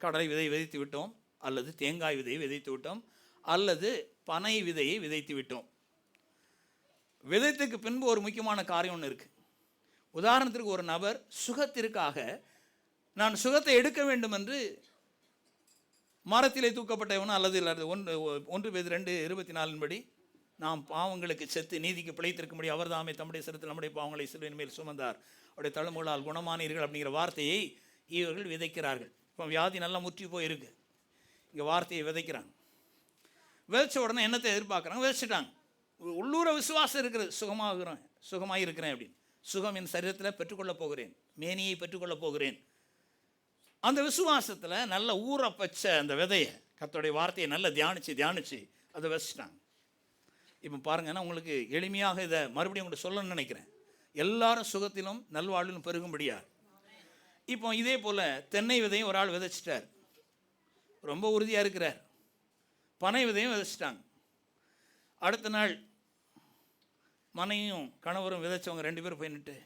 கடலை விதை விதைத்து விட்டோம், அல்லது தேங்காய் விதையை விதைத்து விட்டோம், அல்லது பனை விதையை விதைத்து விட்டோம். விதைத்துக்கு பின்பு ஒரு முக்கியமான காரியம் ஒன்று இருக்குது. உதாரணத்திற்கு ஒரு நபர் சுகத்திற்காக நான் சுகத்தை எடுக்க வேண்டும் என்று மரத்திலே தூக்கப்பட்டவனோ அல்லது 1 பேதுரு 2:24 படி நாம் பாவங்களுக்கு செத்து நீதிக்கு பிழைத்திருக்கும்படி அவர் தாமே தம்முடைய சிரத்தில் நம்முடைய பாவங்களை சிலுவையின் மேல் சுமந்தார், அவருடைய தழும்புகளால் குணமானீர்கள் அப்படிங்கிற வார்த்தையை இவர்கள் விதைக்கிறார்கள். இப்போ வியாதி நல்லா முற்றி போயிருக்கு, இங்கே வார்த்தையை விதைக்கிறாங்க. விதைச்ச உடனே என்னத்தை எதிர்பார்க்குறாங்க? விதைச்சிட்டாங்க. உள்ளூர விசுவாசம் இருக்கிறது, சுகமாக இருக்கிறேன் அப்படின்னு. சுகம் என் சரீரத்தில் பெற்றுக்கொள்ளப் போகிறேன், மேனியை பெற்றுக்கொள்ளப் போகிறேன். அந்த விசுவாசத்தில் நல்ல ஊற பச்ச அந்த விதையை, கர்த்தருடைய வார்த்தையை நல்லா தியானித்து அதை வச்சுட்டாங்க. இப்போ பாருங்கன்னா உங்களுக்கு எளிமையாக இதை மறுபடியும் உங்களுக்கு சொல்லணும்னு நினைக்கிறேன். எல்லாரும் சுகத்திலும் நல்வாழ்விலும் பெருகும்படியா. இப்போ இதே போல் தென்னை விதையும் ஒரு ஆள் விதைச்சிட்டார், ரொம்ப உறுதியாக இருக்கிறார். பனை விதையும் விதைச்சிட்டாங்க. அடுத்த நாள் மனையும் கணவரும் விதைச்சவங்க 2 பேரும் போய் நின்று,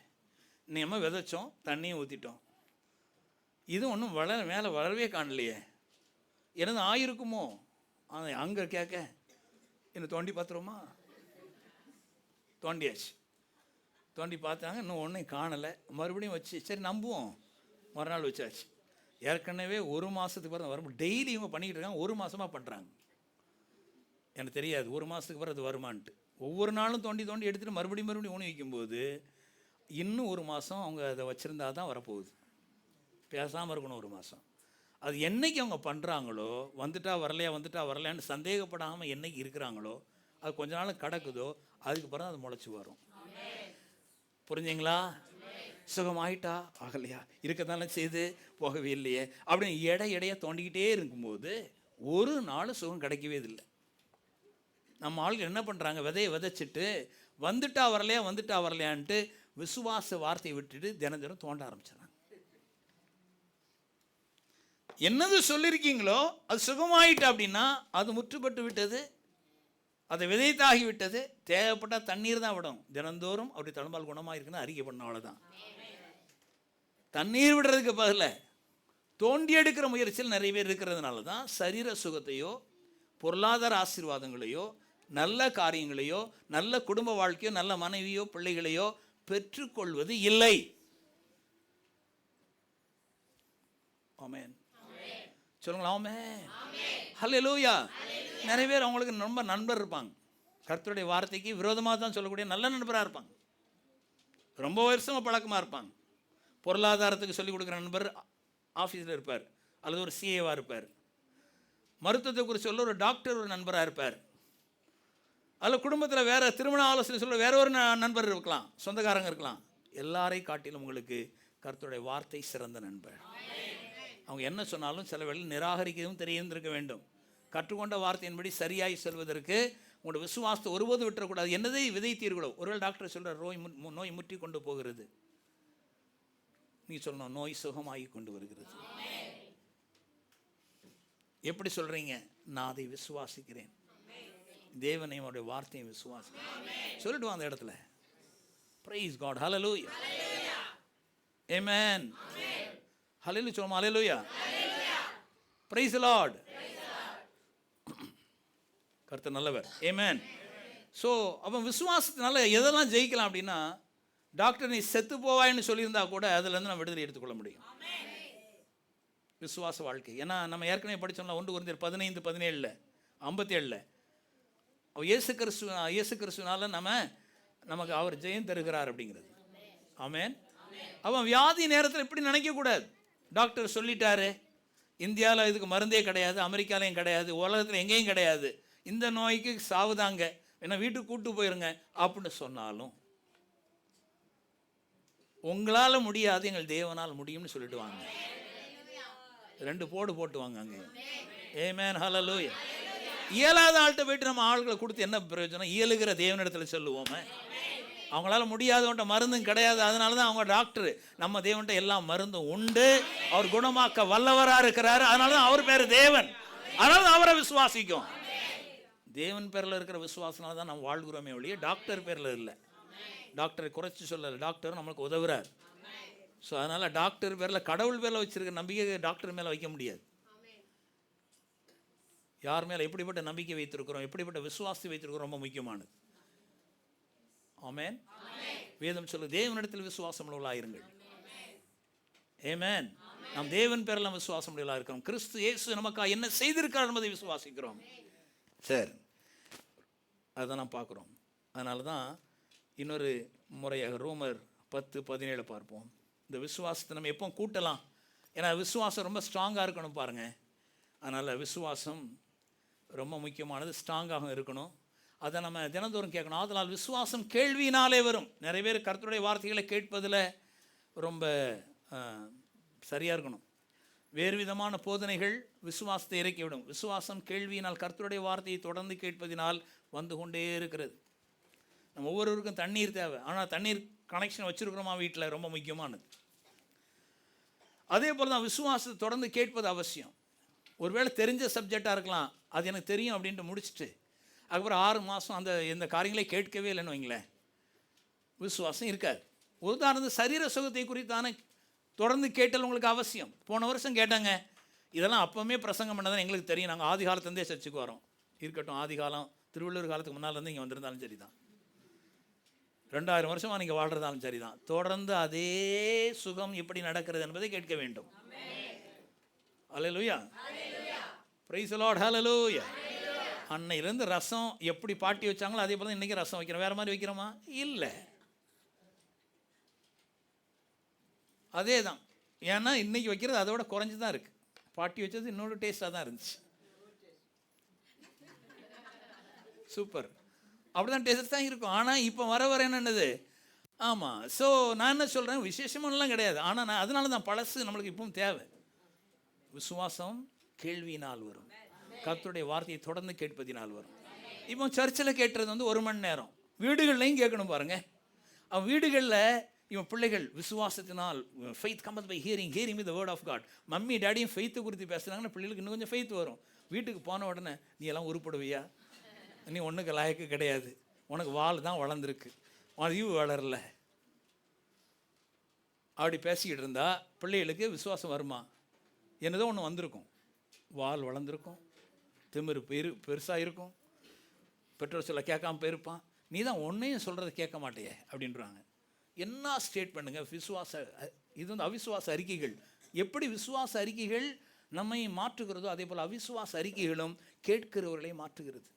நம்ம விதைச்சோம், தண்ணியும் ஊற்றிட்டோம், இது ஒன்றும் மேலே வளரவே காணலையே, எனது ஆயிருக்குமோ? அங்கே கேட்க இன்னும் தோண்டி பார்த்துருமா? தோண்டியாச்சு. தோண்டி பார்த்தாங்க, இன்னும் ஒன்றும் காணலை. மறுபடியும் வச்சு சரி நம்புவோம், மறுநாள் வச்சாச்சு. ஏற்கனவே 1 மாதத்துக்கு பிறகு வரும். டெய்லி இவங்க பண்ணிக்கிட்டு இருக்காங்க, 1 மாதமாக பண்ணுறாங்க. எனக்கு தெரியாது 1 மாதத்துக்கு பிறகு அது வருமானட்டு. ஒவ்வொரு நாளும் தோண்டி எடுத்துகிட்டு மறுபடியும் ஊனி வைக்கும்போது இன்னும் 1 மாதம் அவங்க அதை வச்சுருந்தா தான் வரப்போகுது. பேசாமல் இருக்கணும் 1 மாதம். அது என்றைக்கு அவங்க பண்ணுறாங்களோ, வந்துட்டா வரலையான்னு சந்தேகப்படாமல் என்றைக்கு இருக்கிறாங்களோ, அது கொஞ்ச நாள் கிடக்குதோ, அதுக்கு பிறகு அது முளைச்சி வரும். புரிஞ்சுங்களா? சுகமாயிட்டா ஆகலையா, இருக்கத்தானே செய்து போகவே இல்லையே அப்படின்னு இடையாக தோண்டிக்கிட்டே இருக்கும்போது ஒரு நாள் சுகம் கிடைக்கவே இல்லை. நம்ம ஆளுங்க என்ன பண்ணுறாங்க? விதையை விதைச்சிட்டு வந்துட்டா வரலையான்ட்டு விசுவாச வார்த்தையை விட்டுட்டு தினம் தோண்ட ஆரம்பிச்சிடறாங்க. என்னது சொல்லியிருக்கீங்களோ அது சுகமாயிட்டு அப்படின்னா அது முற்றுப்பட்டு விட்டது, அதை விதைத்தாகி விட்டது. தேவைப்பட்டால் தண்ணீர் தான் விடும். தினந்தோறும் அப்படி தழும்பால் குணமாக இருக்குன்னு அறிக்கை பண்ண, அவ்வளோதான். தண்ணீர் விடுறதுக்கு பதில் தோண்டி எடுக்கிற முயற்சியில் நிறைய பேர் இருக்கிறதுனால தான் சரீர சுகத்தையோ பொருளாதார ஆசீர்வாதங்களையோ நல்ல காரியங்களையோ நல்ல குடும்ப வாழ்க்கையோ நல்ல மனைவியோ பிள்ளைகளையோ பெற்றுக்கொள்வது இல்லை. ஆமென் சொல்லுங்களா? ஆமென் ஹல்லேலூயா. நிறைய பேர் அவங்களுக்கு ரொம்ப நண்பர் இருப்பாங்க, கர்த்தருடைய வார்த்தைக்கு விரோதமாக தான் சொல்லக்கூடிய நல்ல நண்பராக இருப்பாங்க, ரொம்ப வருஷமாக பழக்கமாக இருப்பாங்க. பொருளாதாரத்துக்கு சொல்லிக் கொடுக்குற நண்பர் ஆஃபீஸில் இருப்பார், அல்லது ஒரு சிஏவாக இருப்பார். மருத்துவத்தை குறித்து சொல்ல ஒரு டாக்டர் ஒரு நண்பராக இருப்பார், அதில் குடும்பத்தில் வேறு திருமண ஆலோசனை சொல்ல வேற ஒரு நண்பர் இருக்கலாம், சொந்தக்காரங்க இருக்கலாம். எல்லாரையும் காட்டிலும் உங்களுக்கு கர்த்தருடைய வார்த்தை சிறந்த நண்பர். அவங்க என்ன சொன்னாலும் சில வேளையில் நிராகரிக்கவும் தெரிந்திருக்க வேண்டும். கற்றுக்கொண்ட வார்த்தையின்படி சரியாய் செல்வதற்கு உங்களோட விசுவாசத்தை ஒருபோது விட்டுறக்கூடாது. என்னதை விதைத்தீர்களோ, ஒருவேளை டாக்டர் சொல்கிற நோய் முற்றி கொண்டு போகிறது, நீ சொல்லணும் நோய் சுகமாகி கொண்டு வருகிறது. எப்படி சொல்கிறீங்க? நான் அதை விசுவாசிக்கிறேன், தேவனையும் அவருடைய வார்த்தையும் விசுவாசிக்கிறேன் சொல்லிட்டு அந்த இடத்துல. Price God. ஹல்லேலூயா. ஆமென். ஹல்லேலூயா சொல்லுமா? ஹல்லேலூயா. Praise the Lord. கர்த்தர் நல்லவர். ஆமென். ஸோ அப்போ விசுவாசத்தினால எதெல்லாம் ஜெயிக்கலாம் அப்படின்னா, டாக்டர் நீ செத்து போவாயின்னு சொல்லியிருந்தா கூட அதுலேருந்து நம்ம விடுதலை எடுத்துக்கொள்ள முடியும். விசுவாச வாழ்க்கை. ஏன்னா நம்ம ஏற்கனவே படித்தோம்னா 1 கொரிந்தியர் 15:17 57 இயேசு கிறிஸ்துனால நமக்கு அவர் ஜெயம் தருகிறார் அப்படிங்கிறது. ஆமென். அவன் வியாதி நேரத்தில் இப்படி நினைக்கக்கூடாது. டாக்டர் சொல்லிட்டாரு, இந்தியாவில் இதுக்கு மருந்தே கிடையாது, அமெரிக்காலையும் கிடையாது, உலகத்தில் எங்கேயும் கிடையாது, இந்த நோய்க்கு சாவுதாங்க, ஏன்னா வீட்டுக்கு கூப்பிட்டு போயிருங்க அப்படின்னு சொன்னாலும் உங்களால் முடியாது, எங்கள் தேவனால் முடியும்னு சொல்லிட்டு வாங்க. 2 போட்டு வாங்க அங்கே. ஆமென் ஹல்லேலூயா. இயலாத ஆள்கிட்ட போயிட்டு நம்ம ஆள்களை கொடுத்து என்ன பிரயோஜனம்? இயலுகிற தேவனிடத்தில் சொல்லுவோமே. அவங்களால முடியாதவன்ட்ட மருந்தும் கிடையாது, அதனால தான் அவங்க டாக்டர். நம்ம தேவன்கிட்ட எல்லா மருந்தும் உண்டு, அவர் குணமாக்க வல்லவராக இருக்கிறாரு, அதனால தான் அவர் பேர் தேவன், அதனால தான் அவரை விசுவாசிக்கும். தேவன் பேரில் இருக்கிற விசுவாசனால தான் நம்ம வாழ்கிறோமே ஒழிய டாக்டர் பேரில் இல்லை. டாக்டரை குறைச்சி சொல்லலை, டாக்டர் நம்மளுக்கு உதவுறார். ஸோ அதனால் டாக்டர் பேரில், கடவுள் பேரில் வச்சுருக்க நம்பிக்கை டாக்டர் மேலே வைக்க முடியாது. யார் மேலே எப்படிப்பட்ட நம்பிக்கை வைத்திருக்கிறோம், எப்படிப்பட்ட விசுவாசத்தை வைத்திருக்கிறோம் ரொம்ப முக்கியமானது. ஆமென். வேதம் சொல்லு, தேவனிடத்தில் விசுவாசம் உள்ளவர்களாயிருங்கள். ஆமென். நாம் தேவன் பேரில் நம்ம விசுவாசம் உள்ளவர்களாக இருக்கிறோம். கிறிஸ்து இயேசு நமக்காக என்ன செய்திருக்கிறார் என்பதை விசுவாசிக்கிறோம். சரி, அதை நாம் பார்க்குறோம். அதனால தான் இன்னொரு முறையாக ரோமர் 10:17 பார்ப்போம். இந்த விசுவாசத்தை நம்ம எப்போ கூட்டலாம்? ஏன்னா விசுவாசம் ரொம்ப ஸ்ட்ராங்காக இருக்கணும் பாருங்கள். அதனால் விசுவாசம் ரொம்ப முக்கியமானது, ஸ்ட்ராங்காக இருக்கணும். அதை நம்ம தினந்தோறும் கேட்கணும். அதனால் விசுவாசம் கேள்வியினாலே வரும். நிறைய பேர் கர்த்தருடைய வார்த்தைகளை கேட்பதில் ரொம்ப சரியாக இருக்கணும். வேறு விதமான போதனைகள் விசுவாசத்தை இறக்கிவிடும். விசுவாசம் கேள்வியினால், கர்த்தருடைய வார்த்தையை தொடர்ந்து கேட்பதினால் வந்து கொண்டே இருக்கிறது. நம்ம ஒவ்வொருவருக்கும் தண்ணீர் தேவை, ஆனால் தண்ணீர் கனெக்ஷன் வச்சுருக்கிறோமா வீட்டில், ரொம்ப முக்கியமானது. அதே போல் தான் விசுவாசத்தை தொடர்ந்து கேட்பது அவசியம். ஒருவேளை தெரிஞ்ச சப்ஜெக்டாக இருக்கலாம், அது எனக்கு தெரியும் அப்படின்ட்டு முடிச்சுட்டு அதுக்கப்புறம் 6 மாதம் இந்த காரியங்களே கேட்கவே இல்லைன்னு வைங்களேன், விசுவாசம் இருக்காது. உதாரணத்துக்கு சரீர சுகத்தை குறித்தான தொடர்ந்து கேட்டல் உங்களுக்கு அவசியம். போன வருஷம் கேட்டாங்க, இதெல்லாம் அப்போவுமே பிரசங்கம் பண்ணதான் எங்களுக்கு தெரியும், நாங்கள் ஆதி காலத்துலேருந்தே சர்ச்சுக்கு வரோம். இருக்கட்டும், ஆதி காலம் திருவள்ளுவர் காலத்துக்கு முன்னாலேருந்து இங்கே வந்திருந்தாலும் சரி தான், 2000 வருஷமாக நீங்கள் வாழ்கிறதாலும் சரி தான், தொடர்ந்து அதே சுகம் எப்படி நடக்கிறது என்பதை கேட்க வேண்டும். ஹல்லேலூயா. Praise the Lord. ஹல்லேலூயா. அன்னையிலேருந்து ரசம் எப்படி பாட்டி வச்சாங்களோ அதே போல் தான் இன்றைக்கி ரசம் வைக்கிறோம். வேறு மாதிரி வைக்கிறோமா? இல்லை, அதே தான். ஏன்னா இன்றைக்கி வைக்கிறது அதோட குறைஞ்சி தான் இருக்குது. பாட்டி வச்சது இன்னொரு டேஸ்ட்டாக தான் இருந்துச்சு. சூப்பர், அப்படி தான் டேஸ்ட் தான் இருக்கும். ஆனால் இப்போ வர என்னென்னது? ஆமாம். ஸோ நான் என்ன சொல்கிறேன், விசேஷமெல்லாம் கிடையாது. ஆனால் நான் அதனால தான் பழசு நம்மளுக்கு இப்பவும் தேவை. விசுவாசம் கேள்வியினால் வரும், கர்த்தருடைய வார்த்தையை தொடர்ந்து கேட்பதினால் வரும். இப்போ சர்ச்சில் கேட்டுறது 1 மணி நேரம், வீடுகள்லையும் கேட்கணும் பாருங்கள். வீடுகளில் இவன் பிள்ளைகள் விசுவாசத்தினால், faith comes by hearing, hearing with the word of God. Mummy டாடியும் ஃபெய்த்தை குறித்து பேசுகிறாங்கன்னா பிள்ளைகளுக்கு இன்னும் கொஞ்சம் ஃபெய்த் வரும். வீட்டுக்கு போன உடனே நீ எல்லாம் உருப்படுவியா, நீ ஒன்றுக்கு லாயக்கு கிடையாது, உனக்கு வால் தான் வளர்ந்துருக்கு, அறிவு வளரல, அப்படி பேசிக்கிட்டு இருந்தா பிள்ளைகளுக்கு விசுவாசம் வருமா? என்னதோ ஒன்று வந்திருக்கும், வால் வளர்ந்துருக்கும், திமிரு பெருசாக இருக்கும், பெற்றோர் சொல்ல கேட்காம போயிருப்பான், நீ தான் ஒன்றையும் சொல்கிறத கேட்க மாட்டேயே அப்படின்றாங்க. என்ன ஸ்டேட் பண்ணுங்க விசுவாச, இது வந்து அவிசுவாச அறிக்கைகள். எப்படி விசுவாச அறிக்கைகள் நம்மை மாற்றுகிறதோ அதே போல் அவிசுவாச அறிக்கைகளும் கேட்கிறவர்களை மாற்றுகிறது.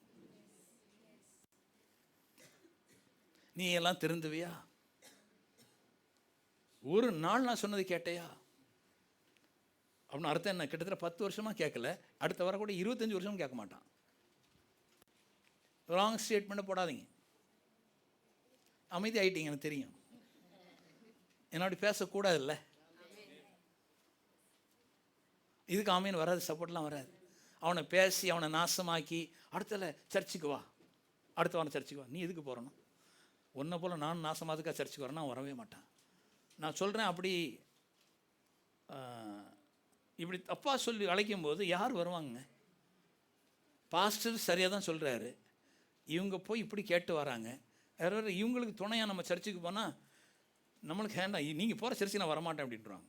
நீ எல்லாம் திருந்துவியா? ஒரு நாள் நான் சொன்னது கேட்டையா அப்படின்னு அர்த்தம் என்ன? கிட்டத்தட்ட 10 வருஷமாக கேட்கல, அடுத்த வர கூட 25 வருஷமும் கேட்க மாட்டான். ராங் ஸ்டேட்மெண்ட்டை போடாதீங்க. அமைதி ஆகிட்டீங்க, எனக்கு தெரியும். என்னோட பேசக்கூடாது இல்லை, இதுக்கு ஆமீன் வராது, சப்போர்ட்லாம் வராது. அவனை பேசி அவனை நாசமாக்கி அடுத்தல சர்ச்சுக்கு வா, அடுத்த வாரம் சர்ச்சுக்கு வா. நீ எதுக்கு போகிறணும்? ஒன்றை போல் நான் நாசமாதுக்காக சர்ச்சுக்கு வரேன்னா வரவே மாட்டான். நான் சொல்கிறேன், அப்படி இப்படி தப்பாக சொல்லி அழைக்கும் போது யார் வருவாங்க? பாஸ்டர் சரியாக தான் சொல்கிறாரு, இவங்க போய் இப்படி கேட்டு வராங்க, யாராவது இவங்களுக்கு துணையாக நம்ம சர்ச்சுக்கு போனால் நம்மளுக்கு வேண்டாம், நீங்கள் போகிற சர்ச்சுக்கு நான் வரமாட்டேன் அப்படின்றாங்க.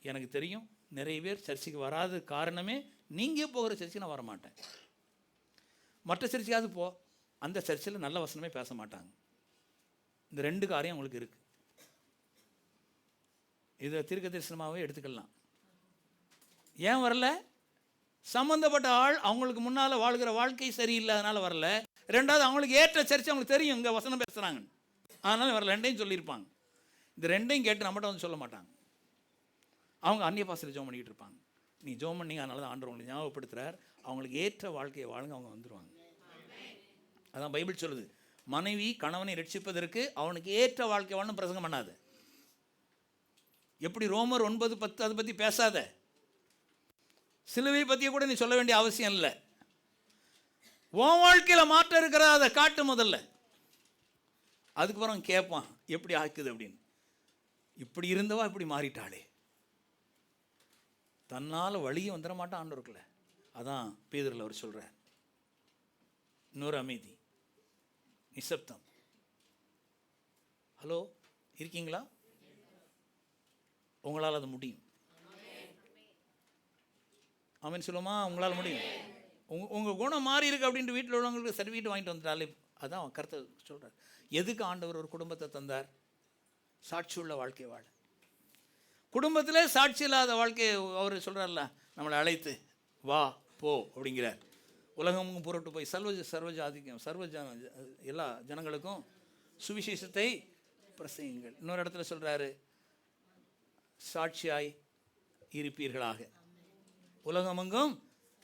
எனக்கு தெரியும் நிறைய பேர் சர்ச்சுக்கு வராத காரணமே நீங்கள் போகிற சர்ச்சுக்கு நான் வரமாட்டேன், மற்ற சர்ச்சுக்காவது போ, அந்த சர்ச்சில் நல்ல வசனமே பேச மாட்டாங்க. இந்த 2 காரியம் உங்களுக்கு இருக்குது. இதை தீர்க்க தரிசனமாகவே எடுத்துக்கலாம். ஏன் வரல? சம்மந்தப்பட்ட ஆள் அவங்களுக்கு முன்னால் வாழ்கிற வாழ்க்கை சரியில்லாதனால வரல. 2வது அவங்களுக்கு ஏற்ற சர்ச்சை அவங்களுக்கு தெரியும், இங்கே வசனம் பேசுகிறாங்க, அதனால வரல. 2யும் சொல்லியிருப்பாங்க. இந்த 2யும் கேட்டு நம்மகிட்ட வந்து சொல்ல மாட்டாங்க. அவங்க அந்நிய பாசத்தில் ஜோம் பண்ணிக்கிட்டு இருப்பாங்க. நீ ஜோம் பண்ணிங்க, அதனால தான் ஆண்டவர் உங்களுக்கு ஞாபகப்படுத்துகிறார், அவங்களுக்கு ஏற்ற வாழ்க்கையை வாழுங்க, அவங்க வந்துடுவாங்க. அதான் பைபிள் சொல்லுது, மனைவி கணவனை ரட்சிப்பதற்கு அவனுக்கு ஏற்ற வாழ்க்கை வாழணும் பிரசங்கம் பண்ணாது. எப்படி ரோமர் 9:10 அதை பற்றி பேசாத, சிலுவை பற்றிய கூட நீ சொல்ல வேண்டிய அவசியம் இல்லை. உன் வாழ்க்கையில் மாற்றம் இருக்கிற அதை காட்டு முதல்ல, அதுக்கப்புறம் கேட்பான் எப்படி ஆக்குது அப்படின்னு. இப்படி இருந்தவா இப்படி மாறிட்டாளே, தன்னால் வழியும் வந்துட மாட்டான் ஆண்டவருக்குள்ள. அதான் பேதுருல அவர் சொல்கிறார், இன்னொரு அமைதி, நிசப்தம். ஹலோ, இருக்கீங்களா? உங்களால் அது முடியும். ஆமென் சொல்லுமா? உங்களால் முடியும். உங்கள் குணம் மாறி இருக்கு அப்படின்ட்டு வீட்டில் உள்ளவங்களுக்கு சர்டிஃபிகேட் வாங்கிட்டு வந்துட்டாலே, அதான் கருத்தை சொல்கிறார். எதுக்கு ஆண்டவர் ஒரு குடும்பத்தை தந்தார்? சாட்சி உள்ள வாழ்க்கை வாழ. குடும்பத்திலே சாட்சி இல்லாத வாழ்க்கையை அவர் சொல்கிறார்ல, நம்மளை அழைத்து வா போ அப்படிங்கிறார். உலகமும் புரட்டு போய் எல்லா ஜனங்களுக்கும் சுவிசேஷத்தை பிரசங்கிங்கள். இன்னொரு இடத்துல சொல்கிறாரு, சாட்சியாய் இருப்பீர்களாக, உலகமெங்கும்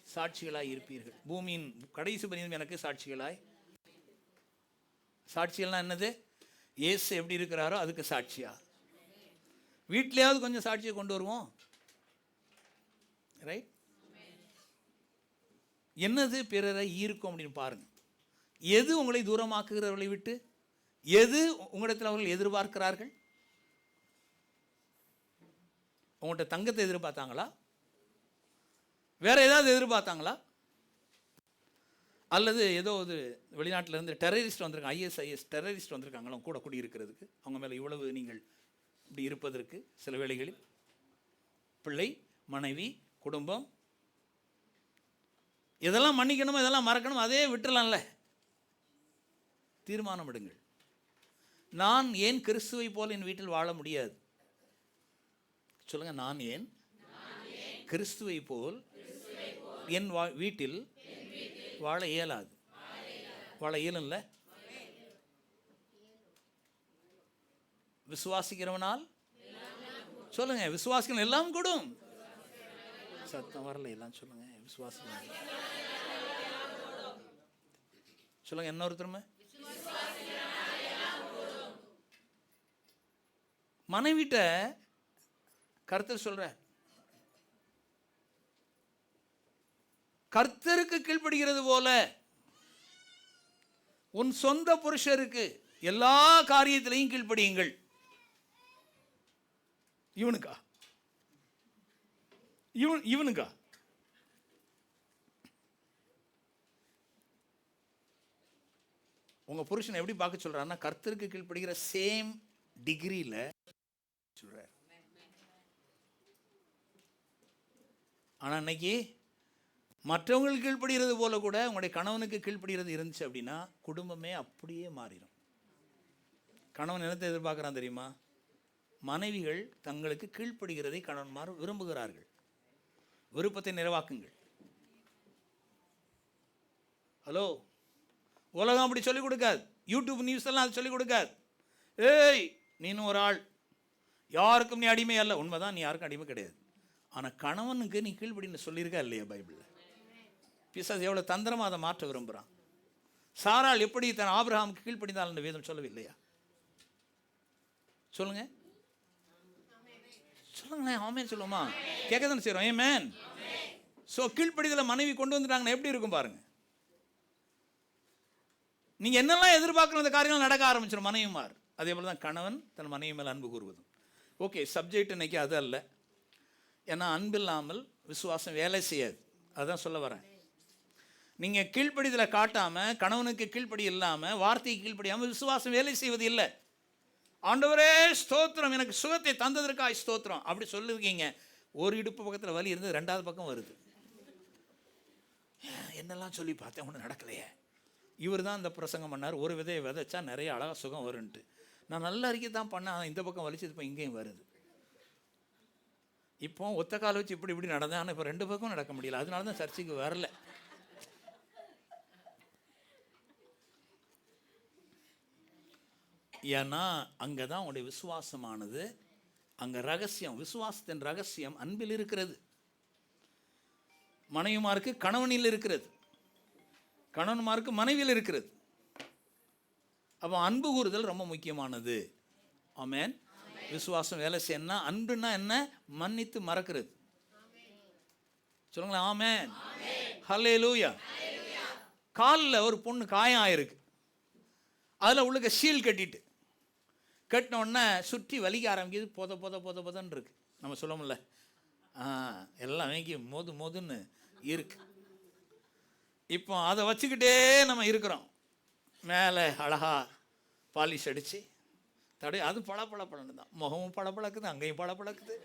சாட்சிகளாய் இருப்பீர்கள். பூமியின் கடைசி பரியந்தம் எனக்கு சாட்சிகளாய். சாட்சிகள்னா என்னது? இயேசு எப்படி இருக்கிறாரோ அதுக்கு சாட்சியா. வீட்டிலேயாவது கொஞ்சம் சாட்சியை கொண்டு வருவோம், ரைட்? என்னது பிறரை ஈர்க்கும் அப்படின்னு பாருங்க. எது உங்களை தூரமாக்குகிறவர்களை விட்டு, எது உங்களிடத்தில் அவர்கள் எதிர்பார்க்கிறார்கள்? உங்கள்கிட்ட தங்கத்தை எதிர்பார்த்தாங்களா? வேற ஏதாவது எதிர்பார்த்தாங்களா? அல்லது ஏதோ ஒரு வெளிநாட்டில் இருந்து டெரரிஸ்ட் வந்திருக்காங்க, ISIS டெரரிஸ்ட் வந்திருக்காங்களா கூட குடியிருக்கிறதுக்கு, அவங்க மேலே இவ்வளவு நீங்கள் இப்படி இருப்பதற்கு? சில வேளைகளில் பிள்ளை, மனைவி, குடும்பம், இதெல்லாம் மன்னிக்கணுமோ இதெல்லாம் மறக்கணும், அதே விட்டுறலாம்ல. தீர்மானம் எடுங்கள். நான் ஏன் கிறிஸ்துவை போல் என் வீட்டில் வாழ முடியாது? சொல்லுங்க, நான் ஏன் கிறிஸ்துவை போல் என் வீட்டில் வாழ இயலாது? வாழ இயலும்ல. விசுவாசிக்கிறவனால் சொல்லுங்க, விசுவாசிக்கிறவன் எல்லாம் கூடும். சத்தம் வரல, எல்லாம் சொல்லுங்க, விசுவாசிக்கிறவன் சொல்லுங்க. இன்னொருத்தருமே மனைவிட்ட கர்த்தர் சொல்ற, கர்த்தருக்கு கீழ்ப்படுகிறது போல உன் சொந்த புருஷருக்கு எல்லா காரியத்திலையும் கீழ்ப்படியுங்கள். இவனுக்கா? இவனுக்கா? உங்க புருஷனை எப்படி பார்க்க சொல்றாருன்னா, கர்த்தருக்கு கீழ்ப்படுகிற சேம் டிகிரியில் சொல்றார். ஆனால் இன்னைக்கு மற்றவங்களுக்கு கீழ்ப்படுகிறது போல கூட உங்களுடைய கணவனுக்கு கீழ்ப்படுகிறது இருந்துச்சு அப்படின்னா குடும்பமே அப்படியே மாறிடும். கணவன் என்னத்தை எதிர்பார்க்குறான் தெரியுமா? மனைவிகள் தங்களுக்கு கீழ்ப்படுகிறதை கணவன்மார் விரும்புகிறார்கள். விருப்பத்தை நிறைவாக்குங்கள். ஹலோ, உலகம் அப்படி சொல்லிக் கொடுக்காது. யூடியூப் நியூஸ் எல்லாம் அது சொல்லிக் கொடுக்காது. ஏய், நீனும் ஒரு ஆள், யாருக்கும் நீ அடிமை அல்ல. உண்மைதான், நீ யாருக்கும் அடிமை கிடையாது. ஆனால் கணவனுக்கு நீ கீழ்ப்படின்னு சொல்லியிருக்கா இல்லையா பைபிளில்? பிசாசு எவ்வளோ தந்திரமாக அதை மாற்ற விரும்புகிறான். சாராள் எப்படி தன் ஆபிரகாமுக்கு கீழ்ப்படிந்தால் என்ற வேதம் சொல்லவில்லையா? சொல்லுங்க சொல்லுங்களேன். ஆமேன் சொல்லுமா? கேட்க தானே செய்கிறோம். ஆமென். ஸோ கீழ்ப்படிதலை மனைவி கொண்டு வந்துட்டாங்கன்னா எப்படி இருக்கும் பாருங்க. நீங்கள் என்னெல்லாம் எதிர்பார்க்குற அந்த காரியங்கள் நடக்க ஆரம்பிச்சிடும் மனைவிமார். அதே போல் தான் கணவன் தன் மனைவி மேல் அன்பு கூறுவதும். ஓகே, சப்ஜெக்ட் இன்னைக்கு அது அல்ல. ஏன்னா அன்பில்லாமல் விசுவாசம் வேலை செய்யாது. அதுதான் சொல்ல வரேன். நீங்கள் கீழ்ப்படிதலை காட்டாமல், கணவனுக்கு கீழ்ப்படி இல்லாமல், வார்த்தைக்கு கீழ்ப்படியாமல் விசுவாசம் வேலை செய்வது இல்லை. ஆண்டவரே ஸ்தோத்திரம், எனக்கு சுகத்தை தந்ததற்காக ஸ்தோத்திரம் அப்படி சொல்லியிருக்கீங்க. ஒரு இடுப்பு பக்கத்தில் வலி இருந்து ரெண்டாவது பக்கம் வருது. என்னெல்லாம் சொல்லி பார்த்தேன், ஒன்றும் நடக்கலையே. இவர் தான் இந்த பிரசங்கம் பண்ணார், ஒரு விதையை விதைச்சா நிறைய அழகாக சுகம் வருன்ட்டு. நான் நல்ல அறிக்கை தான் பண்ணேன், ஆனால் இந்த பக்கம் வலிச்சது இப்போ இங்கேயும் வருது. இப்போ ஒத்த கால் வச்சு இப்படி இப்படி நடந்தேன், ஆனால் இப்போ ரெண்டு பக்கம் நடக்க முடியல. அதனால தான் சர்ச்சைக்கு வரல. ஏன்னா அங்கே தான் உங்களுடைய விசுவாசமானது, அங்கே ரகசியம், விசுவாசத்தின் ரகசியம் அன்பில் இருக்கிறது. மனைவிமாருக்கு கணவனில் இருக்கிறது, கணவன்மாருக்கு மனைவியில் இருக்கிறது. அப்போ அன்பு கூறுதல் ரொம்ப முக்கியமானது. ஆமென். விசுவாசம் வேலை செய்யணும்னா, அன்புன்னா என்ன? மன்னித்து மறக்கிறது. சொல்லுங்களேன். ஆமென். ஹல்லேலூயா. காலில் ஒரு பொண்ணு காயம் ஆயிருக்கு, அதில் உள்ளுக்க ஷீல் கட்டின உடனே சுற்றி வலிக்க ஆரம்பிக்குது. பொதன்னு இருக்கு. நம்ம சொல்ல முடியல, எல்லாம் வாங்கி மோதுன்னு இருக்கு. இப்போ அதை வச்சுக்கிட்டே நம்ம இருக்கிறோம். மேலே அழகா பாலிஷ் அடித்து அது பளபளன்னு தான். முகமும் பளபளக்குது, அங்கேயும் பளபளக்குது.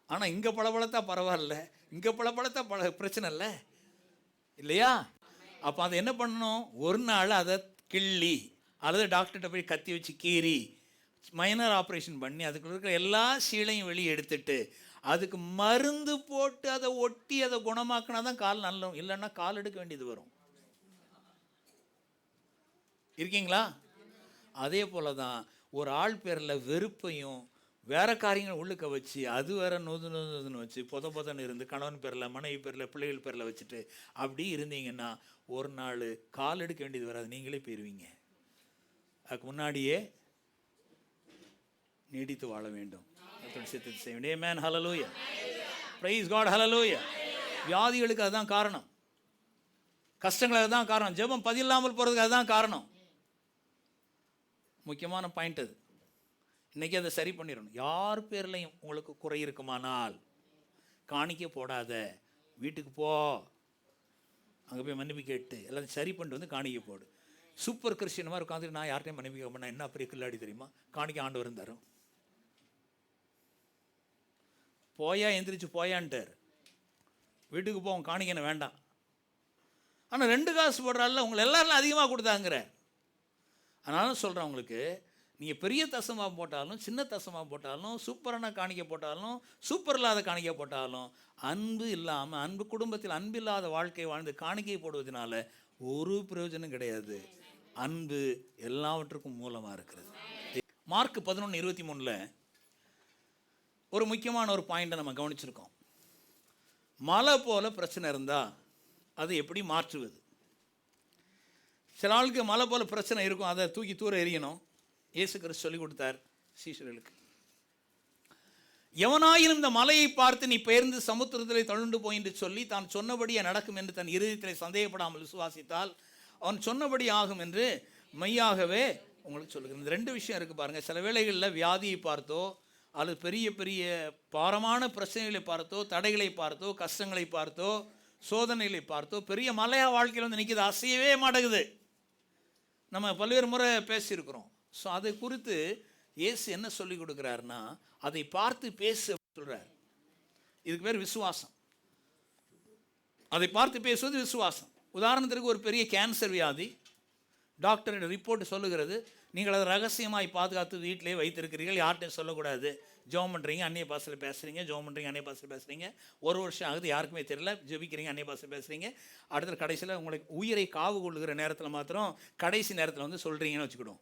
ஆனால் இங்கே பளபளத்தா பரவாயில்ல, இங்கே பளபளத்தா பிரச்சனை இல்லை இல்லையா? அப்போ அதை என்ன பண்ணணும்? ஒரு நாள் அதை கிள்ளி அல்லது டாக்டர்கிட்ட போய் கத்தி வச்சு கீறி மைனர் ஆப்ரேஷன் பண்ணி அதுக்குள்ள இருக்கிற எல்லா சீலையும் வெளியே எடுத்துட்டு அதுக்கு மருந்து போட்டு அதை ஒட்டி அதை குணமாக்கினா தான் கால் நல்ல, இல்லைன்னா கால் எடுக்க வேண்டியது வரும். இருக்கீங்களா? அதே போல தான் ஒரு ஆள் பேரில் வெறுப்பையும் வேற காரியங்கள் உள்ளுக்க வச்சு அது வேற நொதுன்னு வச்சு பொதன்னு இருந்து கணவன் பேரில், மனைவி பேரில், பிள்ளைகள் பேரில் வச்சுட்டு அப்படி இருந்தீங்கன்னா ஒரு நாள் கால் எடுக்க வேண்டியது வராது, நீங்களே போயிடுவீங்க. அதுக்கு முன்னாடியே நீடித்து வாழ வேண்டும். சித்தத்தை செய்ய வேண்டும். ஆமென். ஹல்லேலூயா. Price God. ஹல்லேலூயா. வியாதிகளுக்கு அதுதான் காரணம், கஷ்டங்களுக்கு அதுதான் காரணம், ஜெபம் பதில்லாமல் போகிறதுக்கு அதுதான் காரணம். முக்கியமான பாயிண்ட் அது. இன்றைக்கி அதை சரி பண்ணிடணும். யார் பேர்லையும் உங்களுக்கு குறை இருக்குமானால் காணிக்க போடாத, வீட்டுக்கு போ, அங்கே போய் மன்னிப்பு கேட்டு எல்லாத்தையும் சரி பண்ணிட்டு வந்து காணிக்க போடு. சூப்பர் கிறிஸ்டின் மாதிரி உட்காந்து நான் யார்ட்டையும் மன்னிப்பு கேட்க பண்ணேன், என்ன பெரிய கில்லாடி தெரியுமா? காணிக்க ஆண்டவர் தரும். போயா எந்திரிச்சு போயான்ட்டார், வீட்டுக்கு போவோம், காணிக்கன வேண்டாம். ஆனால் 2 காசு போடுறால உங்களை எல்லாரும் அதிகமாக கொடுத்தாங்கிற. அதனால சொல்கிறேன், உங்களுக்கு நீங்கள் பெரிய தசமாக போட்டாலும் சின்ன தசமாக போட்டாலும் சூப்பரான காணிக்க போட்டாலும் சூப்பர் இல்லாத காணிக்க போட்டாலும் அன்பு இல்லாமல், அன்பு குடும்பத்தில் அன்பு இல்லாத வாழ்க்கை வாழ்ந்து காணிக்கை போடுவதனால ஒரு பிரயோஜனம் கிடையாது. அன்பு எல்லாவற்றுக்கும் மூலமாக இருக்கிறது. மார்க் 11:23 ஒரு முக்கியமான ஒரு பாயிண்ட்டை நம்ம கவனிச்சிருக்கோம். மலை போல பிரச்சனை இருந்தால் அதை எப்படி மாற்றுவது? சில ஆளுக்கு மலை போல பிரச்சனை இருக்கும், அதை தூக்கி தூர எறியணும். இயேசு கிறிஸ்து சொல்லிக் கொடுத்தார் சீஷர்களுக்கு. எவனாயினும் இந்த மலையை பார்த்து நீ பெயர்ந்து சமுத்திரத்திலே தழுண்டு போய் என்று சொல்லி தான் சொன்னபடியே நடக்கும் என்று தன் இருதயத்திலே சந்தேகப்படாமல் விசுவாசித்தால் அவன் சொன்னபடி ஆகும் என்று மெய்யாகவே உங்களுக்கு சொல்லுகிறேன். இந்த 2 விஷயம் இருக்குது பாருங்கள். சில வேளைகளில் வியாதியை பார்த்தோ அல்லது பெரிய பெரிய பாரமான பிரச்சனைகளை பார்த்தோ, தடைகளை பார்த்தோ, கஷ்டங்களை பார்த்தோ, சோதனைகளை பார்த்தோ, பெரிய மலையா வாழ்க்கையில் வந்து நிற்கிது, அசையவே மாட்டேங்குது. நம்ம பல்வேறு முறை பேசியிருக்கிறோம். ஸோ அதை குறித்து இயேசு என்ன சொல்லி கொடுக்குறாருன்னா, அதை பார்த்து பேசு சொல்கிறார். இதுக்கு பேர் விசுவாசம். அதை பார்த்து பேசுவது விசுவாசம். உதாரணத்திற்கு ஒரு பெரிய கேன்சர் வியாதி, டாக்டரோட ரிப்போர்ட் சொல்லுகிறது, நீங்கள் அதை ரகசியமாய் பாதுகாத்து வீட்டிலே வைத்திருக்கிறீர்கள், யார்கிட்டையும் சொல்லக்கூடாது. ஜெபம் பண்ணுறீங்க, அந்நிய பாஷையில் பேசுகிறீங்க, ஜெபம் பண்ணுறீங்க, அந்நிய பாஷையில் பேசுகிறீங்க, 1 வருஷம் ஆகுது, யாருக்குமே தெரியல, ஜெபிக்கிறீங்க, அந்நிய பாஷையில் பேசுகிறீங்க. அடுத்த கடைசியில் உங்களுக்கு உயிரை காவு கொள்ளுகிற நேரத்தில் மாத்திரம் கடைசி நேரத்தில் வந்து சொல்கிறீங்கன்னு வச்சுக்கிடும்.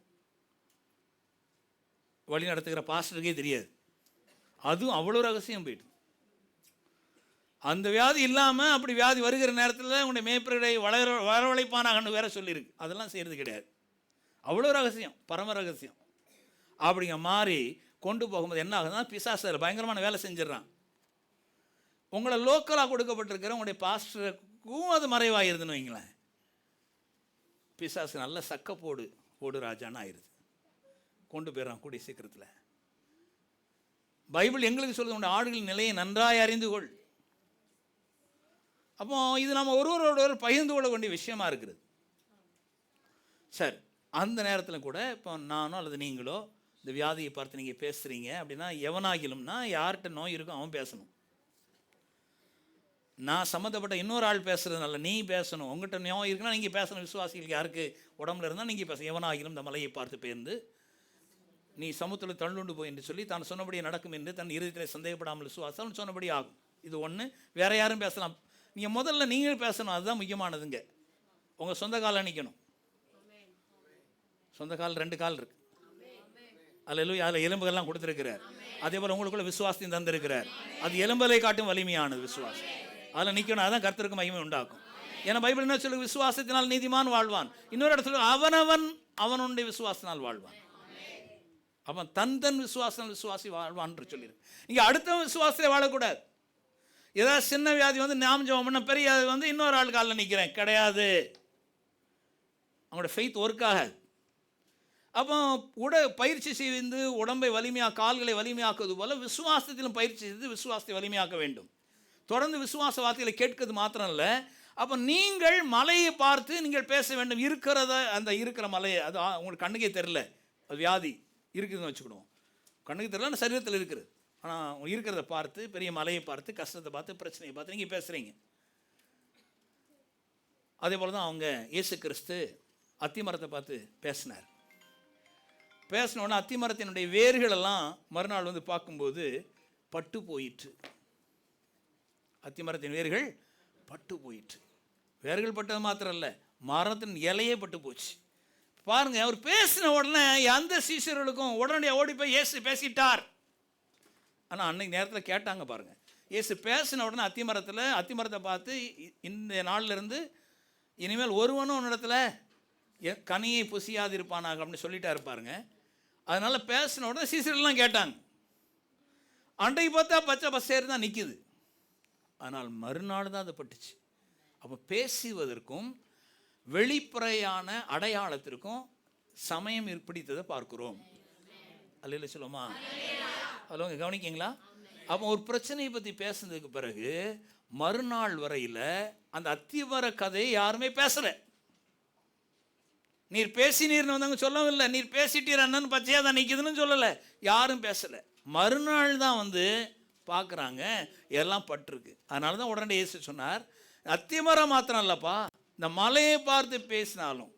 வழி நடத்துகிற பாஸ்டருக்கே தெரியாது. அதுவும் அவ்வளோ ரகசியம் போயிட்டு. அந்த வியாதி இல்லாமல் அப்படி வியாதி வருகிற நேரத்தில் உங்களுடைய மேய்ப்பர்களை வரவழைப்பானாகன்னு வேற சொல்லியிருக்கு. அதெல்லாம் செய்கிறது கிடையாது. அவ்வளோ ரகசியம், பரம ரகசியம். அப்படிங்க மாறி கொண்டு போகும்போது என்ன ஆகுதுன்னா, பிசாசு பயங்கரமான வேலை செஞ்சிடறான். உங்களை லோக்கலாக கொடுக்கப்பட்டிருக்கிற உங்களுடைய பாஸ்டருக்கும் அது மறைவாயிருதுன்னு வைங்களேன். பிசாசு நல்ல சக்க போடு ராஜான்னு ஆயிடுது. கொண்டு போயிடறான் கூடிய சீக்கிரத்தில். பைபிள் எங்களுக்கு சொல்லுது, உங்களுடைய ஆடுகளின் நிலையை நன்றாய் அறிந்து கொள். அப்போ இது நம்ம ஒருவரோட பகிர்ந்து கொள்ள வேண்டிய விஷயமா இருக்கிறது. சரி, அந்த நேரத்தில் கூட இப்போ நானோ அல்லது நீங்களோ இந்த வியாதியை பார்த்து நீங்கள் பேசுகிறீங்க அப்படின்னா, எவனாகிலும்னா யார்கிட்ட நோய் இருக்கும் அவன் பேசணும். நான் சம்மந்தப்பட்ட இன்னொரு ஆள் பேசுகிறதுனால நீ பேசணும். உங்கள்கிட்ட நோய் இருக்குன்னா நீங்கள் பேசணும். விசுவாசிகளுக்கு யாருக்கு உடம்புல இருந்தால் நீங்கள் பேசணும். எவனாகிலும் இந்த மலையை பார்த்து பேர்ந்து நீ சமுத்திரத்தில் தள்ளுண்டு போய் என்று சொல்லி தான் சொன்னபடியே நடக்கும் என்று தன் இருதயத்தில் சந்தேகப்படாமல் விசுவாசம் சொன்னபடி ஆகும். இது ஒன்று. வேற யாரும் பேசலாம். நீங்கள் முதல்ல நீங்கள் பேசணும். அதுதான் முக்கியமானதுங்க. உங்கள் சொந்த காலில் நிற்கணும். சொந்த கால் 2 கால் இருக்கு. அதில் எலும்புகள்லாம் கொடுத்துருக்கிறார். அதே போல் உங்களுக்குள்ள விசுவாசத்தையும் தந்திருக்கிறார். அது எலும்பலை காட்டும் வலிமையானது விசுவாசம். அதில் நிற்கணும். அதான் கர்த்தருக்கு மகிமை உண்டாக்கும். ஏன்னா பைபிள் என்ன சொல்லு, விசுவாசத்தினால் நீதிமான் வாழ்வான். இன்னொரு இடத்துல அவனுடைய விசுவாசத்தினால் வாழ்வான். அவன் தன் விசுவாசி வாழ்வான் என்று சொல்லியிருக்கு. இங்கே அடுத்த விசுவாசத்தை வாழக்கூடாது. ஏதாவது சின்ன வியாதி வந்து நாம் ஜெபம் பண்ண, பெரிய வியாதி வந்து இன்னொரு ஆள் காலில் நிற்கிறேன் கிடையாது. அவங்களோட ஃபெய்த் ஒர்க் ஆகாது. அப்போ பயிற்சி செய்து உடம்பை கால்களை வலிமையாக்குவது போல விசுவாசத்திலும் பயிற்சி செய்து விசுவாசத்தை வலிமையாக்க வேண்டும். தொடர்ந்து விசுவாச வார்த்தைகளை கேட்கிறது மாத்திரம் இல்லை. அப்போ நீங்கள் மலையை பார்த்து நீங்கள் பேச வேண்டும். இருக்கிற மலையை, அது உங்களுக்கு கண்ணுக்கே தெரியல, அது வியாதி இருக்குதுன்னு வச்சுக்கிடுவோம். கண்ணுக்கு தெரியல, சரீரத்தில் இருக்குது. ஆனால் இருக்கிறத பார்த்து, பெரிய மலையை பார்த்து, கஷ்டத்தை பார்த்து, பிரச்சனையை பார்த்து நீங்கள் பேசுகிறீங்க. அதே போல் தான் அவங்க இயேசு கிறிஸ்து அத்திமரத்தை பார்த்து பேசினார். பேசினோன்னா அத்திமரத்தினுடைய வேர்களெல்லாம் மறுநாள் வந்து பார்க்கும்போது பட்டு போயிற்று. அத்திமரத்தின் வேர்கள் பட்டு போயிற்று. வேர்கள் பட்டது மாத்திரம் இல்லை, மரத்தின் இலையே பட்டு போச்சு. பாருங்க, அவர் பேசின உடனே அந்த சீஷர்களுக்கும் உடனடியாக ஓடி போய் இயேசு பேசிட்டார். ஆனால் அன்னைக்கு நேரத்தில் கேட்டாங்க பாருங்க. இயேசு பேசின உடனே அத்திமரத்தை பார்த்து, இந்த நாளிலிருந்து இனிமேல் ஒருவனும் உன்னிடத்துல கனியை புசியாது இருப்பானாங்க அப்படின்னு சொல்லிட்டா இருப்பாருங்க. அதனால பேசின உடனே சீசர்கள்லாம் கேட்டாங்க. அன்றைக்கு பார்த்தா பச்சை பசேர் தான் நிற்கிது. ஆனால் மறுநாள் தான் அது பட்டுச்சு. அப்போ பேசுவதற்கும் வெளிப்படையான அடையாளத்திற்கும் சமயம் பிடித்ததை பார்க்கிறோம். அல்ல சொல்லுமா? ஹலோ, கவனிக்கிங்களா? அப்போ ஒரு பிரச்சனையை பற்றி பேசுனதுக்கு பிறகு மறுநாள் வரையில் அந்த அத்திமர கதையை யாருமே பேசலை. நீர் பேசினீர்னு வந்தவங்க சொல்லவும் இல்லை. நீர் பேசிட்டீர் அண்ணன் பச்சையாக தான் நிற்கிதுன்னு சொல்லலை. யாரும் பேசலை. மறுநாள் தான் வந்து பார்க்குறாங்க, எல்லாம் பட்டிருக்கு. அதனால தான் உடனே இயேசு சொன்னார், அத்திமரம் மாத்திரம் இல்லைப்பா, இந்த மலையை பார்த்து பேசினாலும்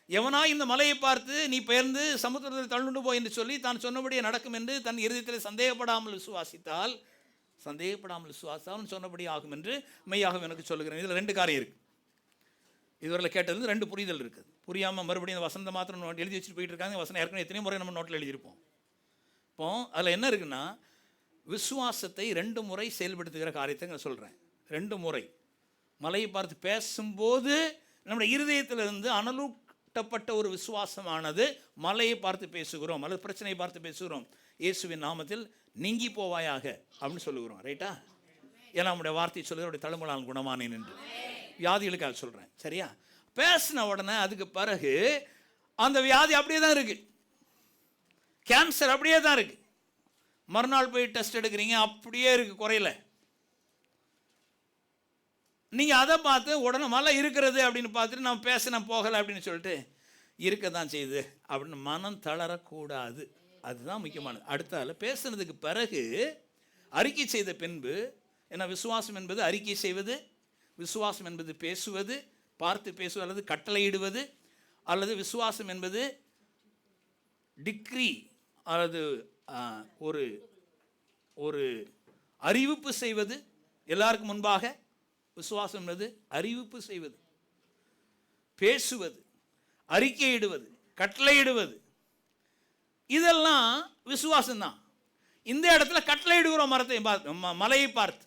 எவனா இந்த மலையை பார்த்து நீ பெயர்ந்து சமுத்திரத்தில் தள்ளுண்டு போய் என்று சொல்லி தான் சொன்னபடியே நடக்கும் என்று தன் இருதயத்தில் சந்தேகப்படாமல் விசுவாசித்தால் சொன்னபடி ஆகும் என்று மெய்யாக எனக்கு சொல்லுகிறேன். இதில் 2 காரியம் இருக்குது. இதுவரையில் கேட்டது 2 புரிதல் இருக்குது. புரியாமல் மறுபடியும் இந்த வசனத்தை மாத்திரம் எழுதி வச்சுட்டு போயிட்டு இருக்காங்க. வசனம் ஏற்கனவே எத்தனை முறை நம்ம நோட்டில் எழுதியிருப்போம். இப்போ அதில் என்ன இருக்குன்னா, விசுவாசத்தை 2 முறை செயல்படுத்துகிற காரியத்தை நான் சொல்கிறேன். 2 முறை மலையை பார்த்து பேசும்போது நம்முடைய இருதயத்திலிருந்து அனலூட்டப்பட்ட ஒரு விசுவாசமானது மலையை பார்த்து பேசுகிறோம் அல்லது பிரச்சனையை பார்த்து பேசுகிறோம். இயேசுவின் நாமத்தில் நீங்கி போவாயாக அப்படின்னு சொல்லுகிறோம். ரைட்டா? ஏன்னா நம்முடைய வார்த்தை சொல்லுகிற தலைமுறையால் குணமானேன் என்று வியாதிகளுக்காக சொல்கிறேன். சரியா? பேசின உடனே அதுக்கு பிறகு அந்த வியாதி அப்படியே தான் இருக்குது. கேன்சர் அப்படியே தான் இருக்குது. மறுநாள் போய் டெஸ்ட் எடுக்கிறீங்க, அப்படியே இருக்குது, குறையில. நீங்கள் அதை பார்த்து உடனே மழை இருக்கிறது அப்படின்னு பார்த்துட்டு நான் பேசினேன் போகலை அப்படின்னு சொல்லிட்டு இருக்க தான் செய்யுது அப்படின்னு மனம் தளரக்கூடாது. அதுதான் முக்கியமானது. அடுத்தால பேசுனதுக்கு பிறகு அறிக்கை செய்த பின்பு, ஏன்னா விசுவாசம் என்பது அறிக்கை செய்வது, விசுவாசம் என்பது பேசுவது, பார்த்து பேசுவது அல்லது கட்டளையிடுவது, அல்லது விசுவாசம் என்பது டிக்ரி அல்லது ஒரு ஒரு அறிவிப்பு செய்வது. எல்லாருக்கும் முன்பாக விசுவாசம் என்பது அறிவிப்பு செய்வது, பேசுவது, அறிக்கையிடுவது, கட்டளையிடுவது, இதெல்லாம் விசுவாசம்தான். இந்த இடத்துல கட்டளையிடுகிறோம், மலையை பார்த்து.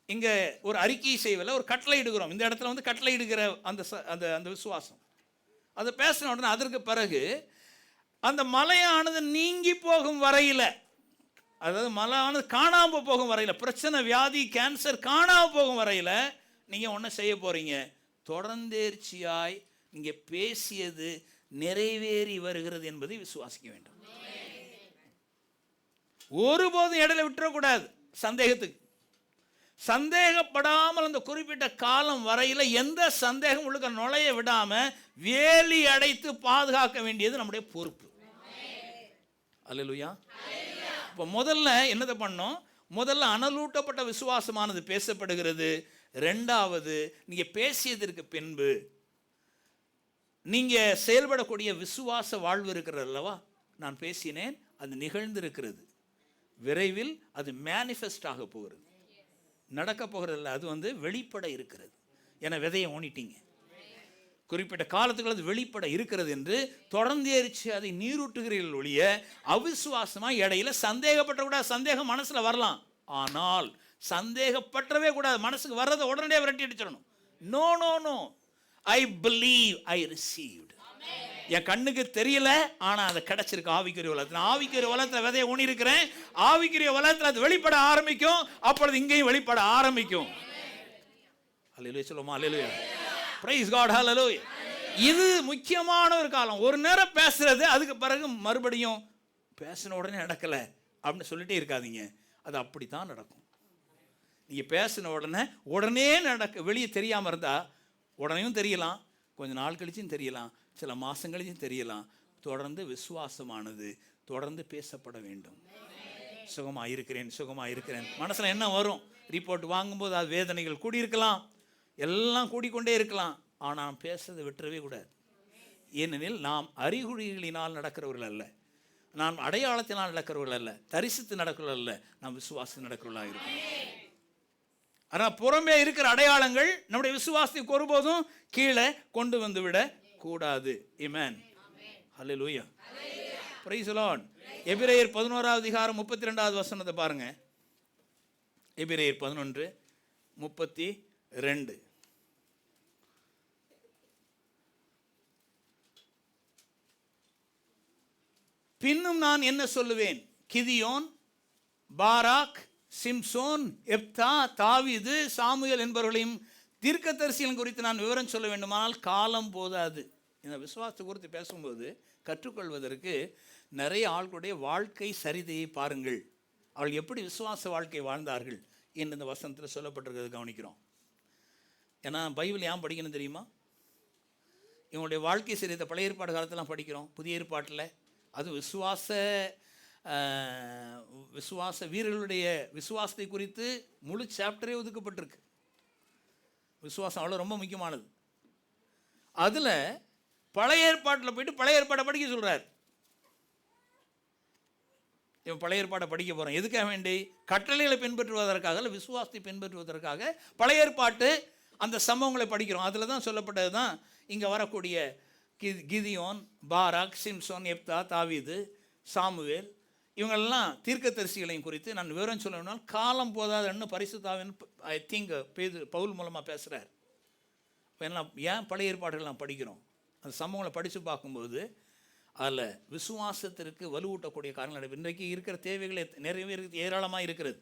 இங்கே ஒரு அறிக்கை செய்வதில் ஒரு கட்டளையிடுகிறோம். இந்த இடத்துல வந்து கட்டளையிடுகிற அந்த அந்த அந்த விசுவாசம். அதை பேசின உடனே அதற்கு பிறகு அந்த மலையானது நீங்கி போகும் வரையில், அதாவது மலையானது காணாமல் போகும் வரையில், பிரச்சனை, வியாதி, கேன்சர் காணாமல் போகும் வரையில் நீங்கள் ஒன்றும் செய்ய போகிறீங்க. தொடர்ந்தேர்ச்சியாய் நீங்கள் பேசியது நிறைவேறி வருகிறது என்பதை விசுவாசிக்க வேண்டும். ஒருபோதும் இடையில விட்டுறக்கூடாது. சந்தேகத்துக்கு சந்தேகப்படாமல் அந்த குறிப்பிட்ட காலம் வரையில் எந்த சந்தேகம் உள்ளுக்க நுழைய விடாமல் வேலி அடைத்து பாதுகாக்க வேண்டியது நம்முடைய பொறுப்பு. அல்லேலூயா. இப்போ முதல்ல என்னதை பண்ணோம்? முதல்ல அனலூட்டப்பட்ட விசுவாசமானது பேசப்படுகிறது. ரெண்டாவது, நீங்கள் பேசியதற்கு பின்பு நீங்கள் செயல்படக்கூடிய விசுவாச வாழ்வு இருக்கிறது அல்லவா? நான் பேசினேன், அது நிகழ்ந்திருக்கிறது, விரைவில் அது மேனிஃபெஸ்ட் ஆக போகிறது, நடக்க போகிறதில்ல, அது வந்து வெளிப்பட இருக்கிறது. ஏன்னா விதையை ஊனிட்டீங்க, குறிப்பிட்ட காலத்துக்குள்ள அது வெளிப்பட இருக்கிறது என்று தொடர்ந்து எரிச்சு அதை நீரூட்டுகிறீர்கள் ஒழிய அவிசுவாசமாக இடையில சந்தேகப்பட்டக்கூடாது. சந்தேகம் மனசில் வரலாம், ஆனால் சந்தேகப்பட்டவே கூடாது. மனசுக்கு வர்றதை உடனடியாக விரட்டி அடிச்சிடணும். No no no, I believe, I received. என் கண்ணுக்கு தெரியல, ஆனால் அது கிடைச்சிருக்கு ஆவிக்குரிய உலகத்தில். ஆவிக்குரிய உலகத்தில் விதையை ஊனி இருக்கிறேன், ஆவிக்குரிய உலகத்தில் அது வெளிப்பட ஆரம்பிக்கும். அப்பொழுது இங்கேயும் வெளிப்பட ஆரம்பிக்கும். அல்லேலூயா சொல்லுமா? அல்லேலூயா. Praise God. ஹல்லேலூயா. இது முக்கியமான ஒரு காலம். ஒரு நேரம் பேசுறது, அதுக்கு பிறகு மறுபடியும் பேசின உடனே நடக்கலை அப்படின்னு சொல்லிட்டே இருக்காதீங்க. அது அப்படி தான் நடக்கும். நீங்கள் பேசின உடனே நடக்க, வெளியே தெரியாமல் இருந்தால் உடனேயும் தெரியலாம், கொஞ்சம் நாள் கழிச்சும் தெரியலாம், சில மாதம் கழிச்சும் தெரியலாம். தொடர்ந்து விசுவாசமானது தொடர்ந்து பேசப்பட வேண்டும். சுகமாக இருக்கிறேன், சுகமாக இருக்கிறேன். மனசில் என்ன வரும்? ரிப்போர்ட் வாங்கும்போது அது வேதனைகள் கூடியிருக்கலாம், எல்லாம் கூடிக்கொண்டே இருக்கலாம். ஆனால் நாம் பேசுறதை விட்டுறவே கூடாது. ஏனெனில் நாம் அறிகுறிகளினால் நடக்கிறவர்கள் அல்ல, நாம் அடையாளத்தினால் நடக்கிறவர்கள் அல்ல, தரிசித்து நடக்கிறவர்கள் அல்ல, நாம் விசுவாசத்தில் நடக்கிறவர்களாக இருக்கணும். ஆனால் புறம்பே இருக்கிற அடையாளங்கள் நம்முடைய விசுவாசத்தை ஒருபோதும் கீழே கொண்டு வந்து விட கூடாது. ஆமென். ஹல்லேலூயா. Praise the Lord. எபிரேயர் 11வது அதிகாரம் 32வது வசனத்தை பாருங்க. எபிரேயர் 11:32. பின்னும் நான் என்ன சொல்லுவேன்? கிதியோன், பாராக், சிம்சோன், எப்தா, தாவீது, சாமுவேல் என்பவர்களையும் தீர்க்கதரிசிகள் குறித்து நான் விவரம் சொல்ல வேண்டுமானால் காலம் போதாது. இந்த விசுவாசத்தை குறித்து பேசும்போது கற்றுக்கொள்வதற்கு நிறைய ஆட்களுடைய வாழ்க்கை சரிதையை பாருங்கள். அவர்கள் எப்படி விசுவாச வாழ்க்கை வாழ்ந்தார்கள் என்று இந்த வசனத்தில் சொல்லப்பட்டிருக்கிறது கவனிக்கிறோம். ஏன்னா பைபிள் ஏன் படிக்கணும் தெரியுமா? இவங்களுடைய வாழ்க்கை சரிதை பழைய ஏற்பாடு காலத்திலாம் படிக்கிறோம், புதிய ஏற்பாட்டில் அது விசுவாச வீரர்களுடைய விசுவாசத்தை குறித்து முழு சாப்டரே ஒதுக்கப்பட்டிருக்கு. விசுவாசம் அவ்வளோ ரொம்ப முக்கியமானது. அதில் பழைய ஏற்பாட்டில் போயிட்டு பழைய ஏற்பாடை படிக்க சொல்கிறார். இவன் பழைய ஏற்பாடை படிக்க போகிறான் எதுக்காக வேண்டி? கட்டளைகளை பின்பற்றுவதற்காக இல்லை, விசுவாசத்தை பின்பற்றுவதற்காக பழைய ஏற்பாட்டு அந்த சம்பவங்களை படிக்கிறோம். அதில் தான் சொல்லப்பட்டது தான் இங்கே வரக்கூடிய கிதியோன், பாராக், சிம்சோன், எப்தா, தாவீது, சாமுவேல், இவங்களெல்லாம் தீர்க்கதரிசிகளையும் குறித்து நான் விவரம் சொல்லணும்னால் காலம் போதாதுன்னு பரிசுத்தாவின் ஐ திங்க் பவுல் மூலமாக பேசுகிறார். இப்போ என்ன ஏன் பழைய ஏற்பாடுகள் படிக்கிறோம்? அந்த சம்பவங்களை படித்து பார்க்கும்போது அதில் விசுவாசத்திற்கு வலுவூட்டக்கூடிய காரணங்கள் இன்றைக்கு இருக்கிற தேவைகளை நிறைவேறது ஏராளமாக இருக்கிறது.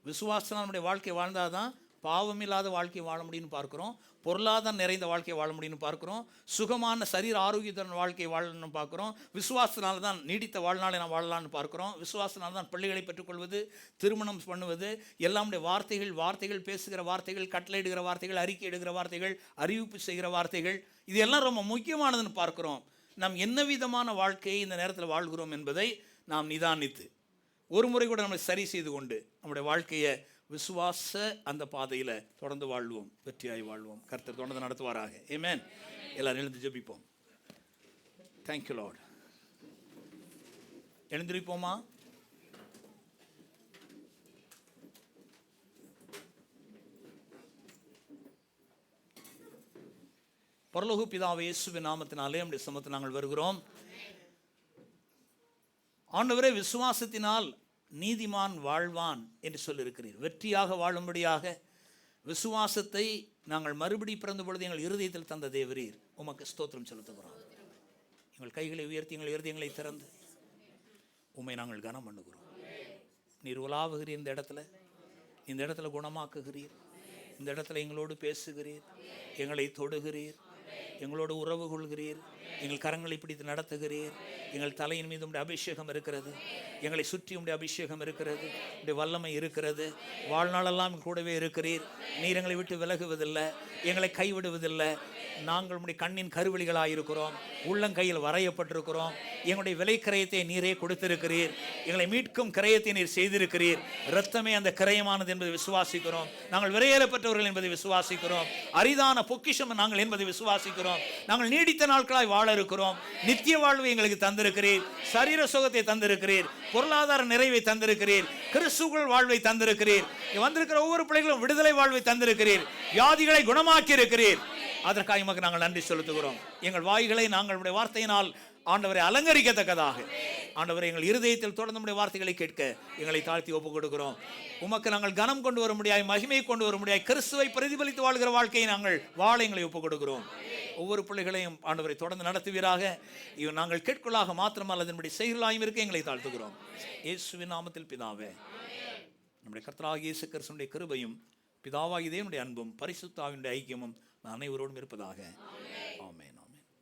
விசுவாசம் நம்முடைய வாழ்க்கை வாழ்ந்தால் தான் பாவம் இல்லாத வாழ்க்கை வாழ முடியும்னு பார்க்குறோம், பொருளாதாரம் நிறைந்த வாழ்க்கையை வாழ முடியும்னு பார்க்குறோம், சுகமான சரீர ஆரோக்கியத்துடன் வாழ்க்கையை வாழணும்னு பார்க்குறோம், விசுவாசத்தினால தான் நீடித்த வாழ்நாளை நாம் வாழலாம்னு பார்க்குறோம், விசுவாசத்தினால தான் பிள்ளைகளை பெற்றுக்கொள்வது, திருமணம் பண்ணுவது, எல்லாமுடைய வார்த்தைகள் பேசுகிற வார்த்தைகள், கட்டளையிடுகிற வார்த்தைகள், அறிக்கை எடுக்கிற வார்த்தைகள், அறிவிப்பு செய்கிற வார்த்தைகள், இது எல்லாம் ரொம்ப முக்கியமானதுன்னு பார்க்குறோம். நாம் என்ன விதமான வாழ்க்கையை இந்த நேரத்தில் வாழ்கிறோம் என்பதை நாம் நிதானித்து ஒரு முறை கூட நம்ம சரி செய்து கொண்டு நம்முடைய வாழ்க்கையை விசுவாச அந்த பாதையில் தொடர்ந்து வாழ்வோம், வெற்றியாய் வாழ்வோம். கர்த்தர் தொடர்ந்து நடத்துவாராக. ஆமென். எல்லாரும் எழுந்து ஜெபிப்போம். Thank you Lord. எழுந்திருப்போமா? பரலோக பிதாவே, இயேசுவின் நாமத்தினாலே நம்முடைய சமூகத்தில் நாங்கள் வருகிறோம். ஆண்டவரே, விசுவாசத்தினால் நீதிமான் வாழ்வான் என்று சொல்லியிருக்கிறீர். வெற்றியாக வாழும்படியாக விசுவாசத்தை நாங்கள் மறுபடி பிறந்த பொழுது எங்கள் இருதயத்தில் தந்த தேவரீர், உமக்கு ஸ்தோத்திரம் செலுத்துகிறோம். எங்கள் கைகளை உயர்த்தி எங்கள் இருதயங்களை திறந்து உம்மை நாங்கள் கனம் பண்ணுகிறோம். நீர் உலாவுகிறீர் இந்த இடத்துல குணமாக்குகிறீர், இந்த இடத்துல எங்களோடு பேசுகிறீர், எங்களை தொடுகிறீர், எங்களோடு உறவு கொள்கிறீர், எங்கள் கரங்களை பிடித்து நடத்துகிறீர். எங்கள் தலையின் மீது உடைய அபிஷேகம் இருக்கிறது, எங்களை சுற்றி உடைய அபிஷேகம் இருக்கிறது, உடைய வல்லமை இருக்கிறது. வாழ்நாளெல்லாம் கூடவே இருக்கிறீர். நீர் எங்களை விட்டு விலகுவதில்லை, எங்களை கைவிடுவதில்லை. நாங்கள் உடைய கண்ணின் கருவழிகளாயிருக்கிறோம், உள்ளங்கையில் வரையப்பட்டிருக்கிறோம். எங்களுடைய விலை கிரயத்தை நீரே கொடுத்திருக்கிறீர், எங்களை மீட்கும் கிரயத்தை நீர் செய்திருக்கிறீர். இரத்தமே அந்த கிரயமானது என்பதை விசுவாசிக்கிறோம். நாங்கள் விரையேறப்பட்டவர்கள் என்பதை விசுவாசிக்கிறோம். அரிதான பொக்கிஷம் நாங்கள் என்பதை விசுவாசிக்கிறோம். நாங்கள் நீடித்த நாட்களாய் வாழ இருக்கிறோம். நித்திய வாழ்வை எங்களுக்கு தந்திருக்கிறீர், சரீர சுகத்தை தந்திருக்கிறீர், பொருளாதார நிறைவை தந்திருக்கிறீர், கிறிஸ்துவுக்குள் வாழ்வை தந்திருக்கிறீர். வந்திருக்கிற ஒவ்வொரு பிள்ளைகளும் விடுதலை வாழ்வை தந்திருக்கிறீர், வியாதிகளை குணமாக்கி இருக்கிறீர். அதற்காக உமக்கு நாங்கள் நன்றி செலுத்துகிறோம். எங்கள் வாய்களை நாங்களுடைய வார்த்தையினால் ஆண்டவரை அலங்கரிக்கத்தக்கதாக ஆண்டவரை எங்கள் இருதயத்தில் தொடர்ந்து நம்முடைய வார்த்தைகளை கேட்க எங்களை தாழ்த்தி ஒப்புக் கொடுக்கிறோம். உமக்கு நாங்கள் கனம் கொண்டு வர முடியாய், மகிமையை கொண்டு வர முடியாய், கிறிஸ்துவை பிரதிபலித்து வாழ்கிற வாழ்க்கையை நாங்கள் வாழ எங்களை ஒப்புக் கொடுக்கிறோம். ஒவ்வொரு பிள்ளைகளையும் ஆண்டவரை தொடர்ந்து நடத்துவீராக. இவன் நாங்கள் கேட்கொள்ளாக மாத்திரமல்ல, அதன்படி செயலாயும் இருக்க எங்களை தாழ்த்துகிறோம். இயேசுவின் நாமத்தில் பிதாவே. நம்முடைய கர்த்தராகிய இயேசு கிறிஸ்துவின் கிருபையும் பிதாவாகிய தேவனுடைய அன்பும் பரிசுத்த ஆவியினுடைய ஐக்கியமும் அனைவரோடும் இருப்பதாக. ஆமென்.